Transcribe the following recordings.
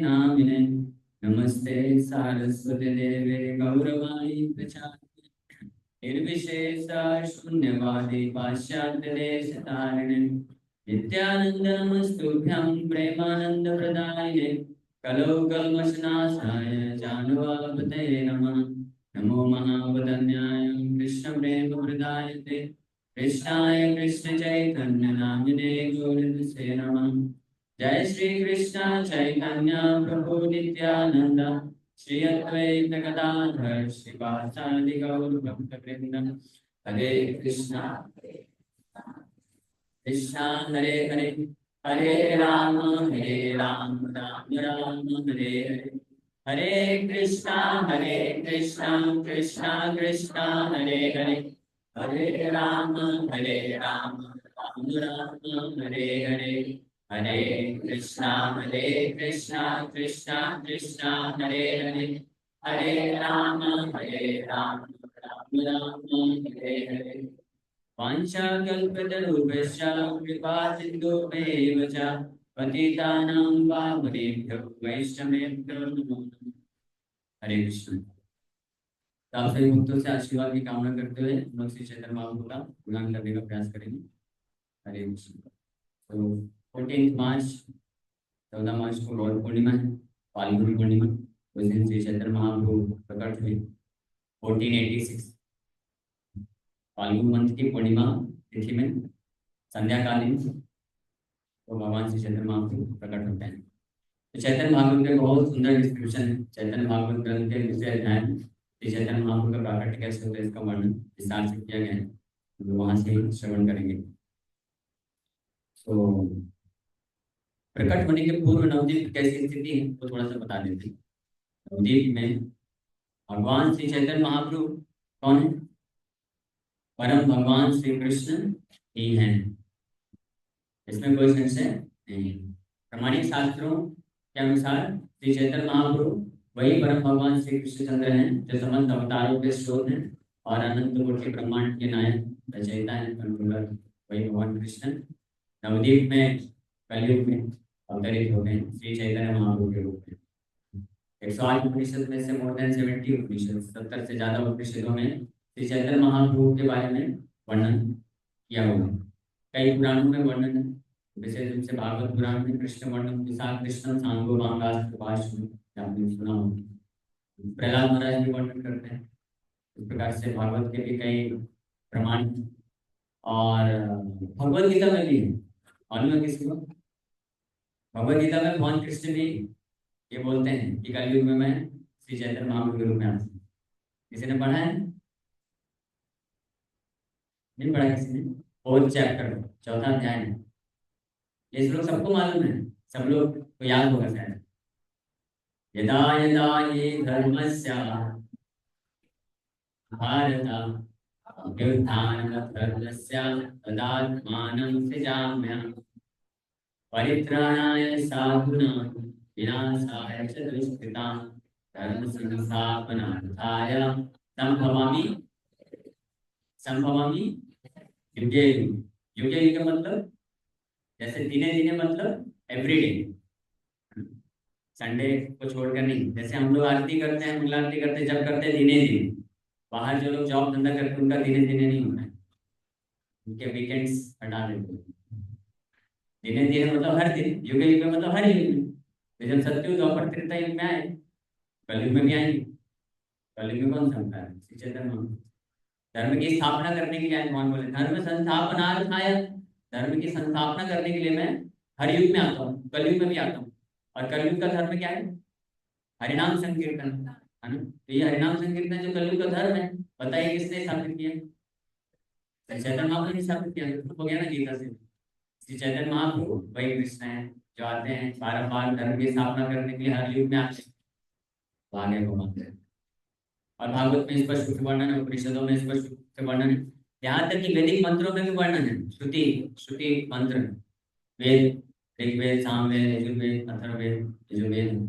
नामिने नमस्ते सारस्वती देवे गौरवाणी प्रचारिणे निर्विशेष शून्यवादी पाश्चात्य देश तारिणे नित्यानंद नमस्तुभ्यं प्रेमानंद प्रदायिने कलौ कल्मषनाशाय जानुवापतये नमः नमो महावदन्याय कृष्ण प्रेम प्रदायते कृष्णाय कृष्ण चैतन्य नामिने गौरसे नमः जय श्री कृष्ण चैतन्य प्रभु नित्यानंद श्री अद्वैत गदाधर श्रीवासादि गौर भक्तवृंद हरे कृष्णा कृष्णा हरे हरे हरे राम राम राम हरे हरे हरे कृष्णा कृष्णा कृष्णा हरे हरे हरे राम राम राम हरे हरे हरे कृष्णा कृष्णा कृष्णा हरे हरे हरे राम राम राम हरे हरे वाञ्छाकल्पतरुभ्यश्च कृपासिन्धुभ्यैव च पतितानां पावनेभ्यो वैष्णवेभ्यो नमो नमः। हरे कृष्ण। तो आप सभी भक्तों से आशीर्वाद की कामना करते हुए हम लोग श्री चैतन्य महाप्रभु का गुणगान करने का प्रयास करेंगे। हरे कृष्ण। तो 14 मार्च 14 मार्च को गौर पूर्णिमा है, फाल्गुनी पूर्णिमा। उस दिन श्री चैतन्य महाप्रभु प्रकट हुए 1486 फाल्गुन मंथ की पूर्णिमा तिथि में संध्याकालीन तो भगवान श्री चैतन्य महाप्रभु प्रकट होते हैं। तो चैतन्य भागवत में बहुत सुंदर डिस्क्रिप्शन है। चैतन्य भागवत ग्रंथ के दूसरे अध्याय में श्री चैतन्य महाप्रभु का प्राकट्य कैसे होता है इसका वर्णन विस्तार से किया गया है, तो वहां से ही श्रवण करेंगे। तो प्रकट होने के पूर्व नवदीप कैसी स्थिति है वो थोड़ा सा बता देते हैं। नवदीप में भगवान श्री चैतन्य महाप्रभु कौन है? परम भगवान श्री कृष्ण ही हैं, इसमें कोई संशय नहीं। प्रमाणिक शास्त्रों के अनुसार श्री चैतन्य महाप्रभु वही परम भगवान श्री कृष्णचंद्र हैं जो समस्त अवतारों के स्रोत हैं और अनंत कोटि ब्रह्मांड के नायक रचयिता हैं, कंट्रोलर वही भगवान कृष्ण नवदीप में कलयुग में अवतरित होते हैं श्री चैतन्य महाप्रभु के रूप में। 108 उपनिषद में से मोर देन 70 उपनिषद 70 से ज्यादा उपनिषदों में श्री चैतन्य महाप्रभु के बारे में वर्णन किया हुआ है। कई पुराणों में वर्णन है, विशेष रूप से भागवत पुराण में कृष्ण वर्णन विशाल कृष्ण सांगो मांगास्त्र भाषण आपने सुना होगा। प्रहलाद महाराज भी वर्णन करते हैं। इस प्रकार से भागवत के भी कई प्रमाण और भगवत गीता में भी है। मालूम है किसी को? भगवत गीता में भगवान कृष्ण भी ये बोलते हैं कि कलयुग में मैं श्री चैतन्य महाप्रभु के रूप में आता हूं। किसी ने पढ़ा है? नहीं पढ़ा किसी ने? 4th चैप्टर 4था अध्याय है। ये श्लोक सबको मालूम है, सब लोग को याद होगा शायद। यदा यदा ये धर्मस्य भारत अभ्युत्थानमधर्मस्य तदात्मानं सृजाम्यहम् परित्राणाय साधूनां विनाशाय च दुष्कृतां धर्म संस्थापनार्थाय संभवामि युगे युगे युगे मतलब जैसे दिने दिने मतलब एवरीडे, संडे को छोड़कर नहीं। जैसे हम लोग आरती करते हैं, मंगला आरती करते हैं, जब करते हैं दिने दिने। बाहर जो लोग जॉब धंधा करते हैं उनका दिने दिने नहीं होता है, उनके वीकेंड्स हटा देते हैं। दिने दिने मतलब हर दिन, युगे युगे मतलब हर युग में। तो जब सत्युग द्वापर त्रेता युग में आए, कलयुग में भी आएंगे। कलयुग में कौन समझता है? श्री चैतन्य महाप्रभु धर्म की स्थापना करने के लिए आए। भगवान बोले धर्म संस्थापनार्थाय, धर्म की संस्थापना करने के लिए मैं हर युग में आता हूँ, कलयुग में भी आता हूँ। और कलयुग का धर्म क्या है? हरिनाम संकीर्तन, है ना? तो ये हरिनाम संकीर्तन जो कलयुग का धर्म है, बताइए किसने स्थापित किया? श्री चैतन्य महाप्रभु ने स्थापित किया। हो गया ना गीता से। श्री चैतन्य महाप्रभु वही कृष्ण है जो आते हैं बार धर्म की स्थापना करने के लिए हर युग में आते हैं, तो आगे को मानते हैं। और भागवत में स्पष्ट रूप से वर्णन है, उपनिषदों में स्पष्ट रूप से वर्णन है, यहाँ तक कि वैदिक मंत्रों में भी वर्णन है। श्रुति श्रुति मंत्र, वेद, ऋग्वेद, सामवेद, यजुर्वेद, अथर्ववेद, जो वेद है।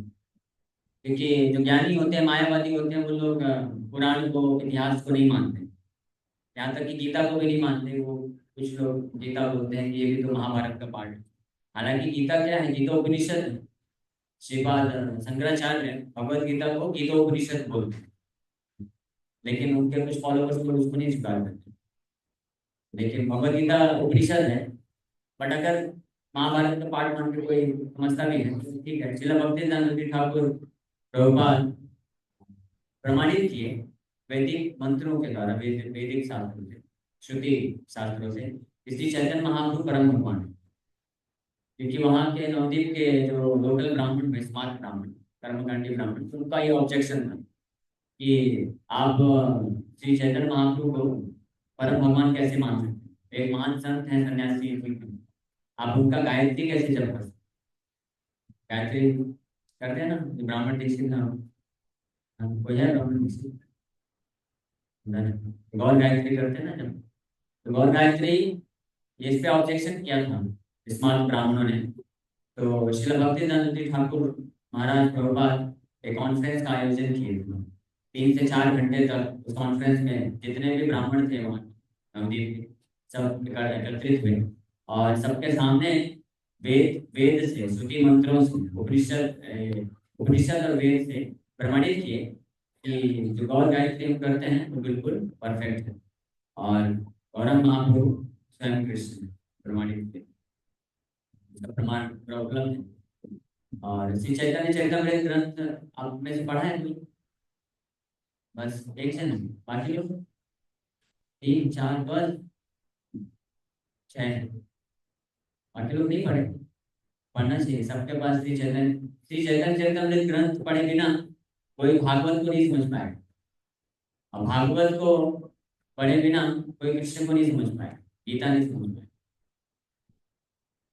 क्योंकि जो ज्ञानी होते हैं, मायावादी होते हैं, वो लोग पुराण को, इतिहास को नहीं मानते। यहाँ तक कि गीता को भी नहीं मानते। वो कुछ लोग गीता बोलते हैं कि ये भी तो महाभारत का पार्ट है। हालांकि गीता क्या है? गीता उपनिषद है। श्रीपाद शंकराचार्य भगवत गीता को गीतोपनिषद बोलते हैं, लेकिन उनके कुछ फॉलोवर्स लोग उसको नहीं स्वीकार करते। लेकिन भगवत गीता उपनिषद है, बट अगर महाभारत का पाठ मान के कोई समझता भी है तो ठीक है। श्रील भक्तिवेदांत ठाकुर प्रभुपाद प्रमाणित किए वैदिक मंत्रों के द्वारा, वैदिक शास्त्रों से, श्रुति शास्त्रों से, इसलिए चैतन्य महाप्रभु परम भगवान है। क्योंकि वहाँ के नवद्वीप के जो लोकल ब्राह्मण में, स्मार्ट ब्राह्मण, कर्मकांडी ब्राह्मण, तो उनका ये ऑब्जेक्शन था कि आप श्री चैतन्य महाप्रभु को परम भगवान कैसे मान सकते हैं? एक महान संत है, सन्यासी हैं, आप उनका गायत्री कैसे जप कर सकते? गायत्री करते हैं ना, जो ब्राह्मण दीक्षित ना हो, कोई है ब्राह्मण दीक्षित? नहीं। गौर गायत्री करते हैं ना जब, तो गौर गायत्री, ये इस पे ऑब्जेक्शन किया था स्मार्ट ब्राह्मणों ने। तो श्रील भक्तिवेदांत ठाकुर महाराज प्रभुपाद एक कॉन्फ्रेंस का आयोजन किए थे। 3 से 4 घंटे तक उस कॉन्फ्रेंस में जितने भी ब्राह्मण थे वहाँ नवदीप के, सब एकत्रित हुए और सबके सामने वेद वेद से, श्रुति मंत्रों से, उपनिषद और वेद से प्रमाणित किए कि जो गौर गायत्री हम करते हैं वो बिल्कुल परफेक्ट है। और गौरव महाप्रभु स्वयं कृष्ण प्रमाणित किए, इसका प्रमाण पूरा उपलब्ध है। और श्री चैतन्य चरितमृत ग्रंथ आप में से पढ़ा है कोई? बस एक से नहीं, बाकी लोग 3 4 5 6, बाकी लोग नहीं पढ़े। पढ़ना चाहिए सबके पास। श्री चैतन्य चरितमृत ग्रंथ पढ़े बिना कोई भागवत को नहीं समझ पाएगा, और भागवत को पढ़े बिना कोई कृष्ण को नहीं समझ पाएगा, गीता नहीं समझ पाएगा।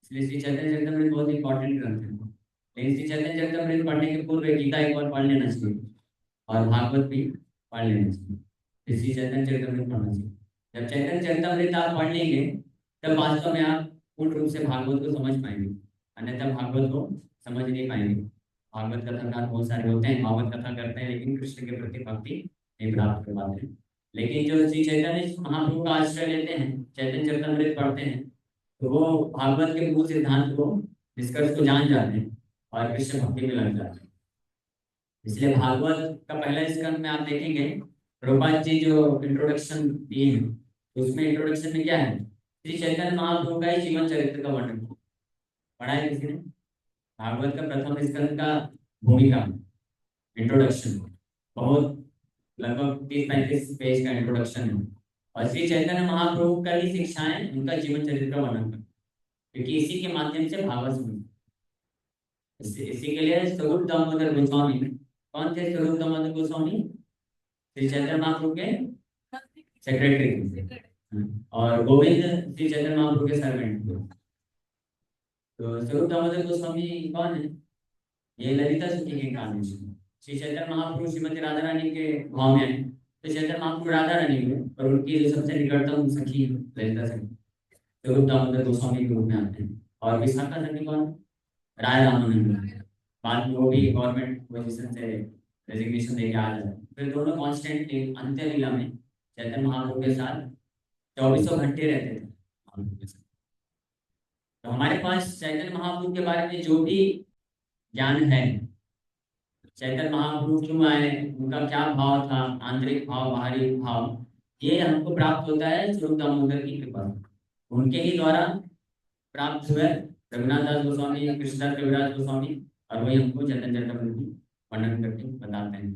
इसलिए श्री चैतन्य चरितमृत बहुत इंपॉर्टेंट ग्रंथ है। लेकिन श्री चैतन्य चरितमृत पढ़ने के पूर्व गीता एक बार पढ़ लेना चाहिए और भागवत भी पढ़ लेना चाहिए। फिर श्री चैतन्य चरितमृत पढ़ना चाहिए। जब चैतन्य चरितमृत आप पढ़ लेंगे तब वास्तव में आप पूर्ण रूप से भागवत को समझ पाएंगे, अन्यथा भागवत को समझ नहीं पाएंगे। भागवत कथाकार बहुत सारे होते हैं, भागवत कथा करते हैं, लेकिन कृष्ण के प्रति भक्ति नहीं प्राप्त कर पाते हैं। लेकिन जो श्री चैतन्य महाप्रभु का आश्रय लेते हैं, चैतन्य चरितमृत पढ़ते हैं, तो वो भागवत के मूल सिद्धांत को, निष्कर्ष को जान जाते हैं और कृष्ण भक्ति में लग जाते हैं। इसलिए भागवत का पहला स्कंद में आप देखेंगे प्रभुपाद जी जो इंट्रोडक्शन दिए हैं, उसमें इंट्रोडक्शन में क्या है? श्री चैतन्य महाप्रभु का ही जीवन चरित्र का वर्णन पढ़ा है किसी ने? भागवत का प्रथम स्कंद का भूमिका, इंट्रोडक्शन, बहुत लगभग 30 35 पेज का इंट्रोडक्शन है। और श्री चैतन्य महाप्रभु का ही शिक्षाएं, उनका जीवन चरित्र का वर्णन करते, क्योंकि इसी के माध्यम से भागवत सुनते। इसी के लिए स्वरूप दामोदर गोस्वामी, कौन थे स्वरूप दामोदर गोस्वामी? श्री चैतन्य महाप्रभु के सेक्रेटरी, और गोविंद श्री चैतन्य महाप्रभु के सर्वेंट। तो स्वरूप दामोदर गोस्वामी कौन है? ये ललिता सुखी की कहानी। श्री चैतन्य महाप्रभु श्रीमती राधा रानी के भाव में है, तो चैतन्य महाप्रभु राधा रानी हुए, और उनकी जो सबसे निकटतम सखी ललिता सखी स्वरूप दामोदर गोस्वामी के रूप में आते हैं। और विशाखा सखी कौन? राय रामानंद। बाद में वो भी गवर्नमेंट पोजीशन से रेजिग्नेशन लेके आ जाते हैं। फिर दोनों कॉन्स्टेंटली अंत्य लीला में चैतन्य महाप्रभु के साथ 24 घंटे रहते थे महाप्रभु के साथ। तो हमारे पास चैतन्य महाप्रभु के बारे में जो भी ज्ञान है, चैतन्य महाप्रभु क्यों आए, उनका क्या भाव था, आंतरिक भाव, बाहरी भाव, ये हमको प्राप्त होता है स्वरूप दामोदर की कृपा, उनके ही द्वारा प्राप्त हुए। रघुनाथ दास गोस्वामी, कृष्णदास कविराज गोस्वामी, और वही हमको चैतन्य चरितमृत वर्णन करके बताते हैं।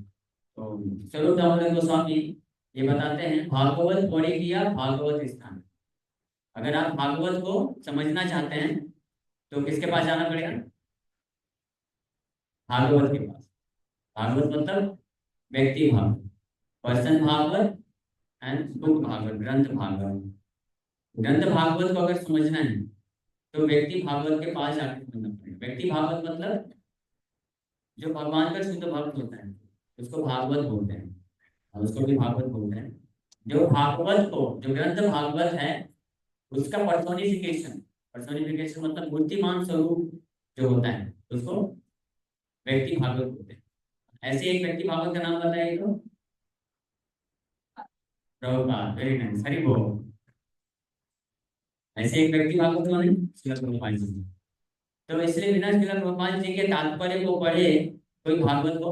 तो स्वरूप दामोदर गोस्वामी ये बताते हैं, भागवत पढ़ी किया भागवत स्थान। अगर आप भागवत को समझना चाहते हैं तो किसके पास जाना पड़ेगा? भागवत के पास। भागवत मतलब व्यक्ति Bhagwat, person Bhagwat and book Bhagwat, ग्रंथ भागवत। ग्रंथ भागवत को अगर समझना है तो व्यक्ति भागवत के पास जाकर समझना पड़ेगा। व्यक्ति भागवत मतलब जो भगवान का शुद्ध भक्त होता है उसको भागवत बोलते हैं, और उसको भी भागवत बोलते हैं। जो भागवत को, जो ग्रंथ भागवत है, उसका पर्सोनिफिकेशन, पर्सोनिफिकेशन मतलब मूर्तिमान स्वरूप जो होता है, उसको व्यक्ति भागवत बोलते हैं। ऐसे एक व्यक्ति भागवत का नाम बताइए तो? प्रभुपाद, वेरी नाइस, हरि बोल। ऐसे एक व्यक्ति भागवत माने श्रील प्रभुपाद जी। तो इसलिए बिना श्रील भगवान जी के तात्पर्य को पढ़े कोई भागवत को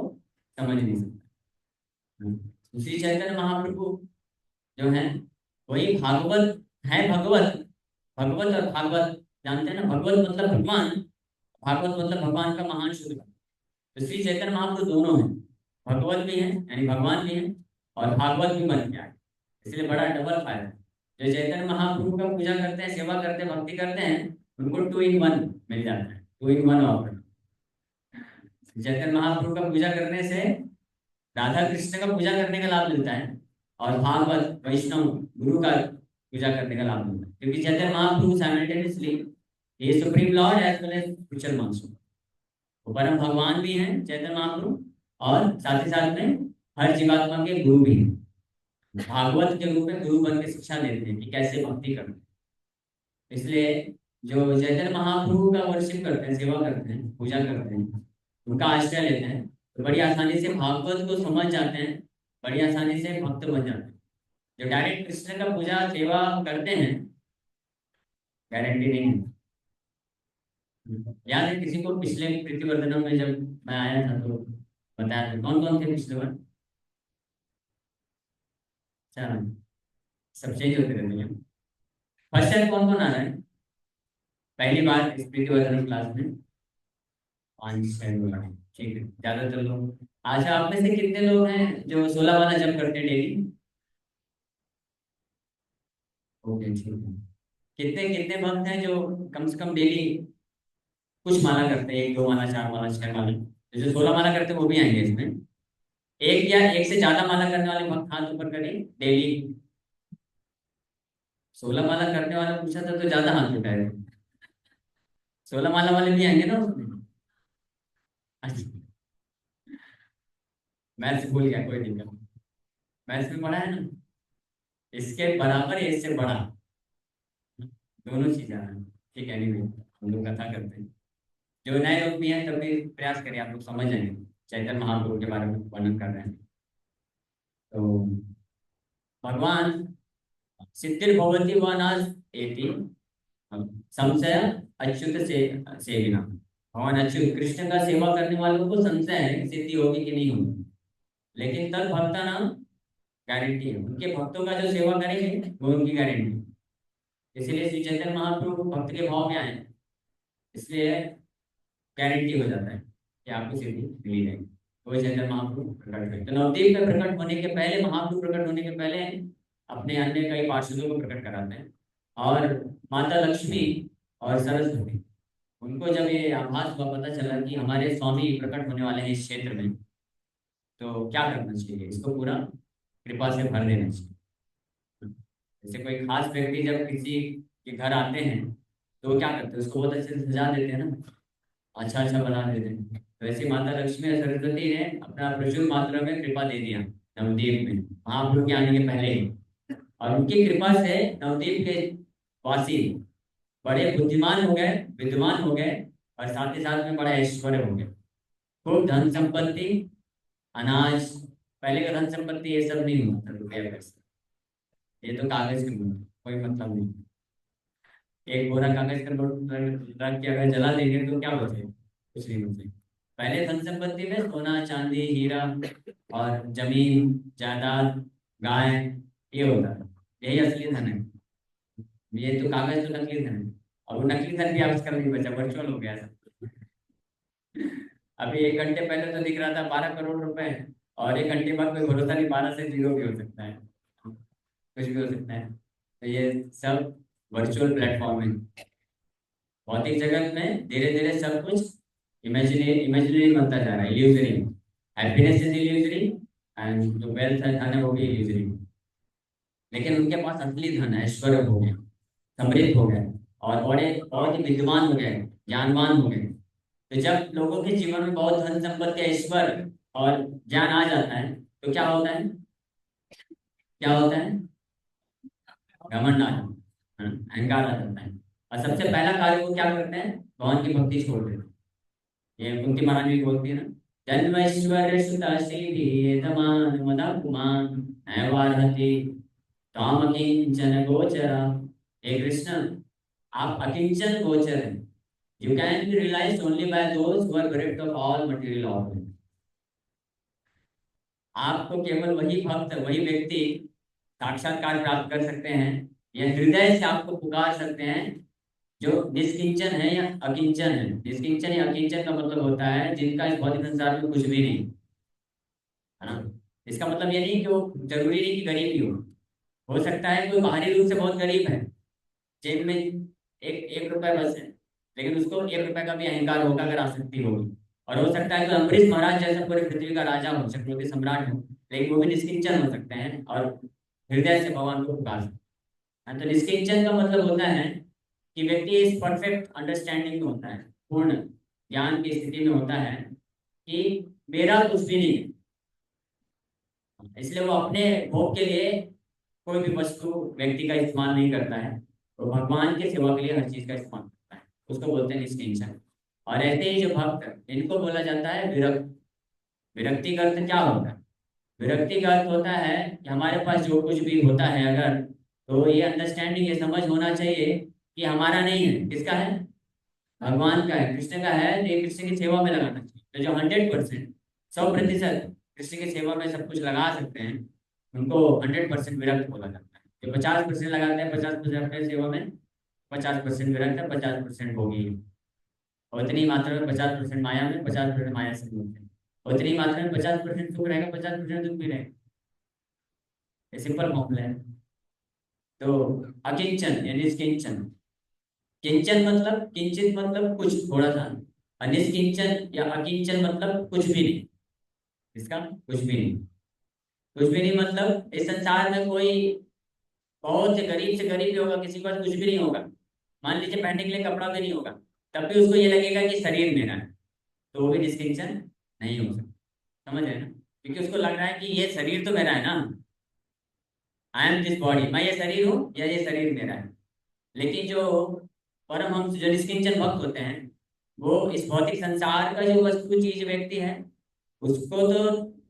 समझ नहीं सकता। श्री चैतन्य महाप्रभु जो है वही भागवत है। भगवत, भगवत और भागवत जानते हैं ना, भगवत मतलब भगवान, भागवत मतलब भगवान का महान शुद्ध। तो श्री चैतन्य महाप्रभु दोनों हैं, भगवत भी है यानी भगवान भी है और भागवत भी बन गया है, इसलिए बड़ा डबल फायदा है। जो चैतन्य महाप्रभु का पूजा करते हैं, सेवा करते हैं, भक्ति करते हैं, उनको 2 in 1 मिल जाता है, 2 in 1 ऑफर। चैतन्य महाप्रभु का पूजा करने से राधा कृष्ण का पूजा करने का लाभ मिलता है और भागवत वैष्णव गुरु का पूजा करने का लाभ मिलता है, क्योंकि चैतन्य महाप्रभु साइमल्टेनियसली ये supreme lord as well as spiritual master, वो परम भगवान भी हैं चैतन्य महाप्रभु और साथ ही साथ में हर जीवात्मा के गुरु भी हैं। भागवत के रूप में गुरु बन के शिक्षा देते हैं कि कैसे भक्ति करना है। इसलिए जो चैतन्य महाप्रभु का वर्शिप करते हैं, सेवा करते हैं, पूजा करते हैं, उनका आश्रय लेते हैं, तो बड़ी आसानी से भागवत को समझ जाते हैं, बड़ी आसानी से भक्त बन जाते हैं। जो डायरेक्ट कृष्ण का पूजा सेवा करते हैं गारंटी नहीं है। याद है किसी को पिछले प्रीतिवर्धनम में जब मैं आया था तो बताया था कौन कौन थे पिछले बार? अच्छा, सब चेंज होते रहते हैं। फर्स्ट टाइम कौन कौन आ रहा है पहली बार इस प्रीतिवर्धनम क्लास में? 5 6 लोग आए, ठीक है, ज्यादातर लोग। अच्छा, आप में से कितने लोग हैं जो 16 वाला जब करते हैं डेली? ओके, ठीक है। कितने कितने भक्त हैं जो कम से कम डेली कुछ माला करते हैं, 1 2 माला, 4 माला, 6 माला? तो जो 16 माला करते हैं वो भी आएंगे इसमें। एक या एक से ज्यादा माला करने वाले भक्त हाथ ऊपर करिए डेली। 16 माला करने वाला पूछा था तो ज्यादा हाथ उठाए। 16 माला वाले भी आएंगे ना उसमें? अच्छा, मैथ्स भूल गया, कोई दिक्कत नहीं। मैथ्स में पढ़ा है ना, इसके बराबर या इससे बड़ा, दोनों चीजें हैं। ठीक है, नहीं हम लोग कथा करते हैं। जो नए लोग भी हैं तब भी प्रयास करिए, आप लोग समझ जाएंगे। चैतन्य महाप्रभु के बारे में वर्णन कर रहे हैं तो भगवान सिद्धिर्भवति व नाश एति संशय अच्युत से सेविना। भगवान अच्युत कृष्ण का सेवा करने वालों को संशय है कि सिद्धि होगी कि नहीं होगी, लेकिन तद भक्ता नाम गारंटी है, उनके भक्तों का जो सेवा करेंगे वो उनकी गारंटी। इसीलिए श्री चैतन्य महाप्रभु भक्त के भाव में आए, इसलिए गारंटी हो जाता है कि आपको सिद्धि मिली जाएगी। वो चैतन्य महाप्रभु प्रकट करते, तो नवदीप में प्रकट होने के पहले, महाप्रभु प्रकट होने के पहले अपने अन्य कई पार्षदों को प्रकट कराते हैं। और माता लक्ष्मी और सरस्वती, उनको जब ये आभास हुआ, पता चला कि हमारे स्वामी प्रकट होने वाले हैं इस क्षेत्र में, तो क्या करना चाहिए, इसको पूरा कृपा से भर देना चाहिए। जैसे कोई खास व्यक्ति जब किसी के घर आते हैं तो वो क्या करते हैं, उसको बहुत अच्छे से सजा देते हैं ना, अच्छा अच्छा बना देते हैं। तो ऐसी माता लक्ष्मी और सरस्वती ने अपना प्रचुर मात्रा में कृपा दे दिया नवद्वीप में महाप्रभु के आने के पहले ही। और उनकी कृपा से नवद्वीप के वासी बड़े बुद्धिमान हो गए, विद्वान हो गए और साथ ही साथ में बड़ा ऐश्वर्य हो गया। खूब धन संपत्ति, अनाज। पहले का धन संपत्ति ये सब नहीं होता था, रुपया पैसा, ये तो कागज के नोट, कोई मतलब नहीं। एक बोरा कागज का नोट रख के अगर जला देंगे तो क्या बचेगा? कुछ नहीं बचेगा। पहले धन संपत्ति में सोना चांदी हीरा और जमीन जायदाद गाय ये होता था, यही असली धन है। ये तो कागज तो नकली धन है, और वो नकली धन भी आजकल नहीं बचा, वर्चुअल हो गया सब। अभी 1 घंटे पहले तो दिख रहा था 12 करोड़ रुपए, और 1 घंटे बाद कोई भरोसा नहीं, 12 से 0 भी हो सकता है, कुछ भी हो सकता है। तो ये सब वर्चुअल प्लेटफॉर्म है। भौतिक जगत में धीरे धीरे सब कुछ इमेजिनरी इमेजिनरी बनता जा रहा है, illusory. Happiness is illusory and जो वेल्थ है, धन है, वो भी इल्यूजरी। लेकिन उनके पास असली धन है, ऐश्वर्य हो गया, समृद्ध हो गए और बड़े बहुत ही विद्वान हो गए, ज्ञानवान हो गए। तो जब लोगों के जीवन में बहुत धन संपत्ति ऐश्वर्य और ज्ञान आ जाता है तो क्या होता है, क्या होता है? घमंड आ जाता है, अहंकार आ जाता है। और सबसे पहला कार्य वो क्या करते हैं, भगवान की भक्ति छोड़ देते हैं। ये कुंती महारानी भी बोलती है ना, जन्मैश्वर्य सुता सीधी तमान मदा कुमान ऐवारहति ताम अकिंचन गोचरा। हे कृष्ण, आप अकिंचन गोचर हैं, You can be realized only by those who are bereft of all material organs. आपको केवल वही भक्त, वही व्यक्ति साक्षात्कार प्राप्त कर सकते हैं या हृदय से आपको पुकार सकते हैं जो निष्किंचन है या अकिंचन है। निष्किंचन या अकिंचन का मतलब होता है जिनका इस भौतिक संसार में कुछ भी नहीं, है ना। इसका मतलब ये नहीं कि वो जरूरी नहीं कि गरीब ही हो सकता है कोई बाहरी रूप से बहुत गरीब है, जेब में एक एक रुपए बस है, लेकिन उसको एक रुपए का भी अहंकार होगा अगर आसक्ति होगी। और हो सकता है कि अम्बरीश महाराज जैसा पूरी पृथ्वी का राजा हो, चक्रवर्ती सम्राट हो, लेकिन वो भी निष्किंचन हो सकते हैं और हृदय से भगवान को पुकार सकते हैं। तो निष्किंचन का मतलब होता है कि व्यक्ति इस परफेक्ट अंडरस्टैंडिंग में होता है, पूर्ण ज्ञान की स्थिति में होता है कि मेरा कुछ भी नहीं है। इसलिए वो अपने भोग के लिए कोई भी वस्तु व्यक्ति का इस्तेमाल नहीं करता है, वो भगवान की सेवा के लिए हर चीज का इस्तेमाल करता है। उसको बोलते हैं निष्किंचन। और ऐसे ही जो भक्त, इनको बोला जाता है विरक्त। विरक्ति का अर्थ क्या होता है? विरक्ति का अर्थ होता है कि हमारे पास जो कुछ भी होता है अगर, तो ये अंडरस्टैंडिंग, ये समझ होना चाहिए कि हमारा नहीं है, किसका है? भगवान का है, कृष्ण का है। तो ये कृष्ण की सेवा में लगाना चाहिए। तो जो 100%, 100% कृष्ण की सेवा में सब कुछ लगा सकते हैं, उनको 100% विरक्त बोला जाता है। जो 50% लगाते हैं, 50% अपने सेवा में, 50% विरक्त है, 50% भोगी है। और उतनी मात्रा में 50% माया में, 50% माया से मुक्त है। उतनी मात्रा में 50% सुख रहेगा, 50% दुख भी रहेगा। ये सिंपल फॉर्मूला है। तो अकिंचन यानी निष्किंचन। किंचन मतलब, किंचित मतलब कुछ, थोड़ा सा। और निष्किंचन या अकिंचन मतलब कुछ भी नहीं। इसका कुछ भी नहीं। कुछ भी नहीं मतलब इस संसार में कोई बहुत से गरीब भी होगा, किसी के पास कुछ भी नहीं होगा, मान लीजिए पहनने के लिए कपड़ा भी नहीं होगा, तब भी उसको ये लगेगा कि शरीर मेरा है, तो वो भी डिस्टिंक्शन नहीं हो सकता। समझ रहे हैं ना? क्योंकि उसको लग रहा है कि ये शरीर तो मेरा है ना, आई एम दिस बॉडी, मैं ये शरीर हूँ या ये शरीर मेरा है। लेकिन जो परमहंस, जो निष्किंचन भक्त होते हैं, वो इस भौतिक संसार का जो वस्तु चीज व्यक्ति है, उसको तो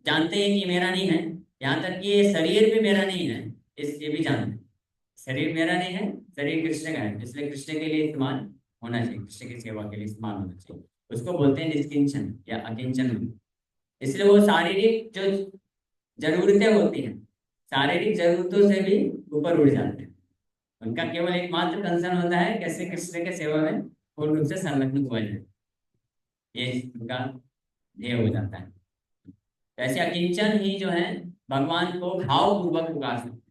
जानते हैं कि ये मेरा नहीं है। यहाँ तक कि ये शरीर भी मेरा नहीं है, इस ये भी जानते हैं शरीर मेरा नहीं है, शरीर कृष्ण का है, इसलिए कृष्ण के लिए इस्तेमाल होना चाहिए, कृष्ण की सेवा के लिए इस्तेमाल होना चाहिए। उसको बोलते हैं निष्किंचन या अकिंचन। इसलिए वो शारीरिक जो जरूरतें होती हैं, शारीरिक जरूरतों से भी ऊपर उठ जाते हैं। उनका केवल एकमात्र कंसर्न होता है कैसे कृष्ण के सेवा में पूर्ण रूप से संलग्न हुआ जाए, ये उनका ध्येय हो जाता है। वैसे अकिंचन ही जो है भगवान को भाव पूर्वक पुकार सकते हैं।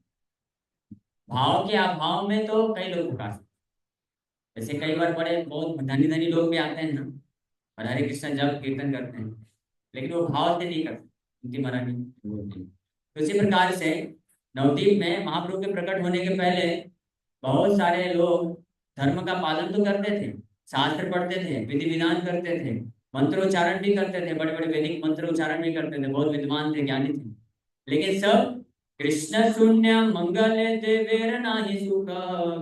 भाव के अभाव में तो कई लोग पुकार सकते हैं। जैसे कई बार बड़े बहुत धनी धनी लोग भी आते हैं ना, और हरे कृष्ण जब कीर्तन करते हैं, लेकिन वो भाव से नहीं करते, उनकी मना नहीं बोलते। तो इसी प्रकार से नवद्वीप में महाप्रभु के प्रकट होने के पहले बहुत सारे लोग धर्म का पालन तो करते थे, शास्त्र पढ़ते थे, विधि विधान करते थे, मंत्रोच्चारण भी करते थे, बड़े बड़े वैदिक मंत्र उच्चारण भी करते थे, बहुत विद्वान थे, ज्ञानी थे। लेकिन सब कृष्ण शून्य मंगल देवेर नाही सुख,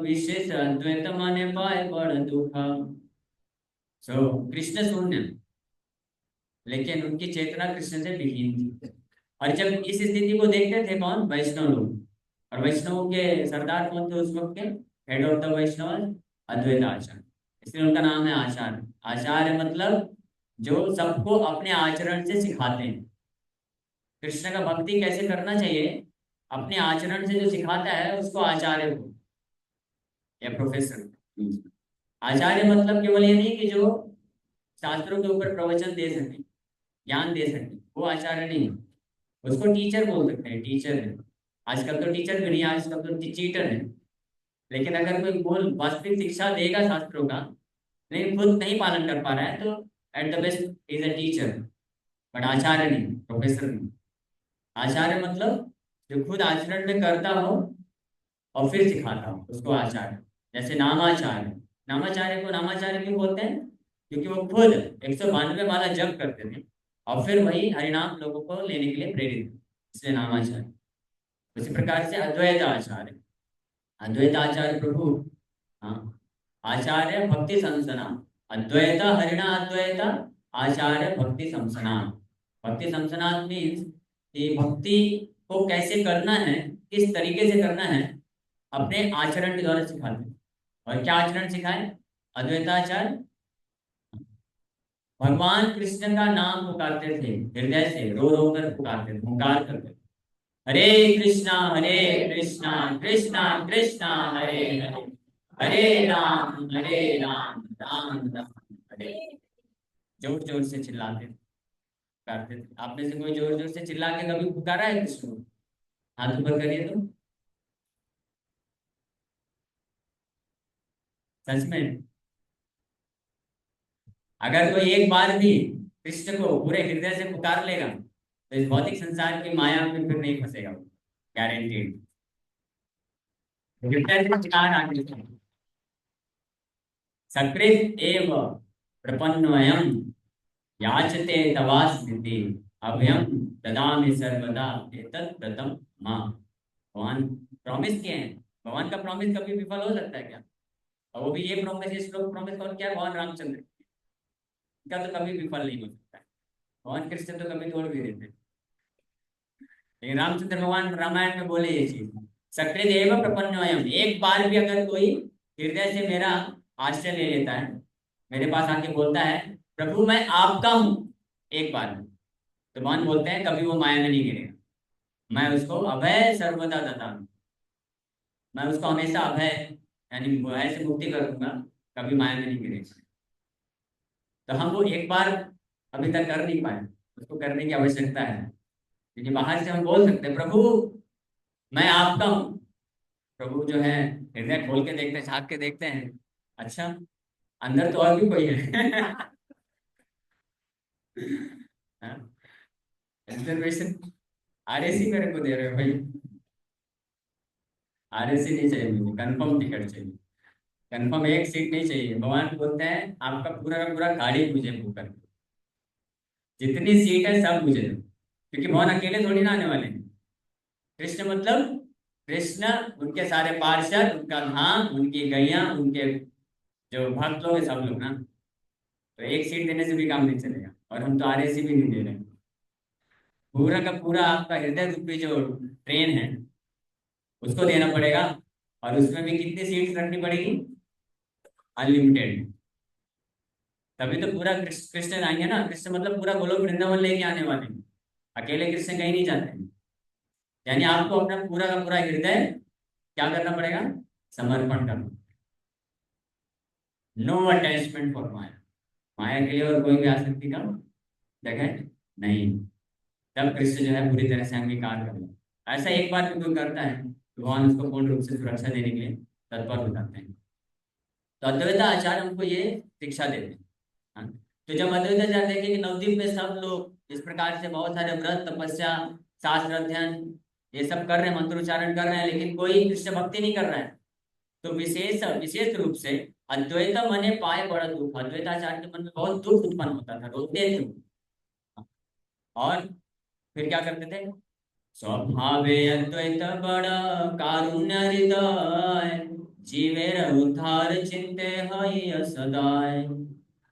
विशेष अद्वैत माने पाए बड़ दुख। सो कृष्ण शून्य, लेकिन उनकी चेतना कृष्ण से विहीन थी। और जब इस स्थिति को देखते थे कौन? वैष्णव लोग। और वैष्णव के सरदार कौन थे उस वक्त के? हेड ऑफ द वैष्णव अद्वैत आचार्य, इसलिए उनका नाम है आचार्य। आचार्य मतलब जो सबको अपने आचरण से सिखाते हैं। कृष्ण का भक्ति कैसे करना चाहिए, अपने आचरण से जो सिखाता है उसको आचार्य को या प्रोफेसर। आचार्य मतलब केवल ये नहीं कि जो शास्त्रों के ऊपर प्रवचन दे सके, ज्ञान दे सके, वो आचार्य नहीं है। उसको टीचर बोल सकते हैं, टीचर है। आजकल तो टीचर भी नहीं, आजकल तो चीटर है। लेकिन अगर कोई बोल वास्तविक शिक्षा देगा शास्त्रों का, लेकिन खुद नहीं पालन कर पा रहा है, तो at the best is a teacher, but आचार्य नहीं, प्रोफेसर नहीं। आचार्य मतलब जो खुद आचरण में करता हो और फिर सिखाता हो, उसको आचार्य। जैसे नामाचार्य, नामाचार्य को नामाचार्य क्यों बोलते हैं? क्योंकि वो खुद 192 माला जप करते थे और फिर वही हरिनाम लोगों को लेने के लिए प्रेरित थे, इसलिए नामाचार्य। उसी प्रकार से अद्वैत आचार्य, अद्वैत आचार्य प्रभु, हाँ, आचार्य भक्ति संसना, अद्वैत हरिणा अद्वैत आचार्य भक्ति संसना। भक्ति संसना मीन्स कि भक्ति को कैसे करना है, किस तरीके से करना है, अपने आचरण के द्वारा सिखाते हैं। और क्या आचरण सिखाए? अद्वैताचार्य भगवान कृष्ण का नाम पुकारते थे, हृदय से रो रो कर पुकारते थे, हुंकार करते थे, हरे कृष्णा कृष्णा कृष्णा हरे हरे, हरे राम राम राम हरे। जोर जोर से चिल्लाते थे, पुकारते थे। आप में से कोई जोर जोर से चिल्ला के कभी पुकारा है कृष्ण को? हाथ ऊपर करिए तो। सच में, अगर कोई एक बार भी कृष्ण को पूरे हृदय से पुकार लेगा तो इस भौतिक संसार की माया में फिर नहीं फंसेगा वो, गारंटीड। हृदय से पुकार आगे से। सकृत एव प्रपन्नोऽयं याचते तवास्ति अभयं ददामि सर्वदा एतत् व्रतं मां। भगवान प्रॉमिस किए हैं। भगवान का प्रॉमिस कभी विफल हो सकता है क्या? और वो भी ये प्रॉमिस, इस श्लोक प्रॉमिस कौन किया? भगवान रामचंद्र। इनका तो कभी विफल नहीं हो सकता है। भगवान कृष्ण तो कभी तोड़ भी देते हैं। लेकिन रामचंद्र भगवान रामायण में बोले ये चीज, सकृत एव प्रपन्नोऽयं, एक बार भी अगर कोई हृदय से मेरा आश्रय ले लेता है, मेरे पास आके बोलता है प्रभु मैं आपका हूँ, एक बार में, तो भगवान बोलते हैं कभी वो माया में नहीं गिरेगा। मैं उसको अभय सर्वदा देता हूँ। मैं उसको हमेशा अभय यानी भय से मुक्ति कर दूंगा, कभी माया में नहीं गिरेगा। तो हम वो एक बार अभी तक कर नहीं पाए, उसको करने की आवश्यकता है। क्योंकि बाहर से हम बोल सकते हैं प्रभु मैं आपका हूँ, प्रभु जो है हृदय खोल के देखते हैं, झांक के देखते हैं, अच्छा अंदर तो और भी कोई है। रिजर्वेशन आरएसी मेरे को दे रहे हो भाई? आरएसी नहीं चाहिए मुझे, कंफर्म टिकट चाहिए। कंफर्म एक सीट नहीं चाहिए। भगवान बोलते हैं आपका पूरा का पूरा गाड़ी मुझे बुक कर दो, जितनी सीट है सब मुझे दो, क्योंकि भगवान अकेले थोड़ी ना आने वाले हैं। कृष्ण मतलब कृष्ण, उनके सारे पार्षद, उनका धाम, उनकी गैया, उनके जो भक्त लोग हैं, सब लोग ना। तो एक सीट देने से भी काम नहीं चलेगा, और हम तो आरएसी भी नहीं दे रहे हैं। पूरा का पूरा आपका हृदय रूपी जो ट्रेन है उसको देना पड़ेगा। और उसमें भी कितनी सीट्स रखनी पड़ेगी? अनलिमिटेड। तभी तो पूरा कृष्ण आएंगे ना। कृष्ण मतलब पूरा गोलोक वृंदावन लेके आने वाले हैं। अकेले कृष्ण कहीं नहीं जाते हैं। यानी आपको अपना पूरा का पूरा हृदय क्या करना पड़ेगा? समर्पण करना। नो अटैचमेंट फॉर माया। माया के लिए और कोई भी आसक्ति का जगह नहीं। तब कृष्ण जो है पूरी तरह से अंगीकार कर लें। ऐसा एक बार भी कोई करता है तो भगवान उसको पूर्ण रूप से सुरक्षा देने के लिए तत्पर हो जाते हैं। तो अद्वैता आचार्य हमको ये शिक्षा देते हैं। हाँ। तो जब अद्वैता जाते हैं कि नवद्वीप में सब लोग इस प्रकार से बहुत सारे व्रत तपस्या शास्त्र अध्ययन ये सब कर रहे हैं, मंत्रोच्चारण कर रहे हैं, लेकिन कोई कृष्ण भक्ति नहीं कर रहा है, तो विशेष विशेष रूप से अद्वैत मने पाए बड़ा दुख। अद्वैताचार्य के मन में बहुत दुख उत्पन्न होता था, रोते थे वो। और फिर क्या करते थे? स्वभावे अद्वैत बड़ कारुण्य हृदय, जीवेर उद्धार चिंते हय सदाय।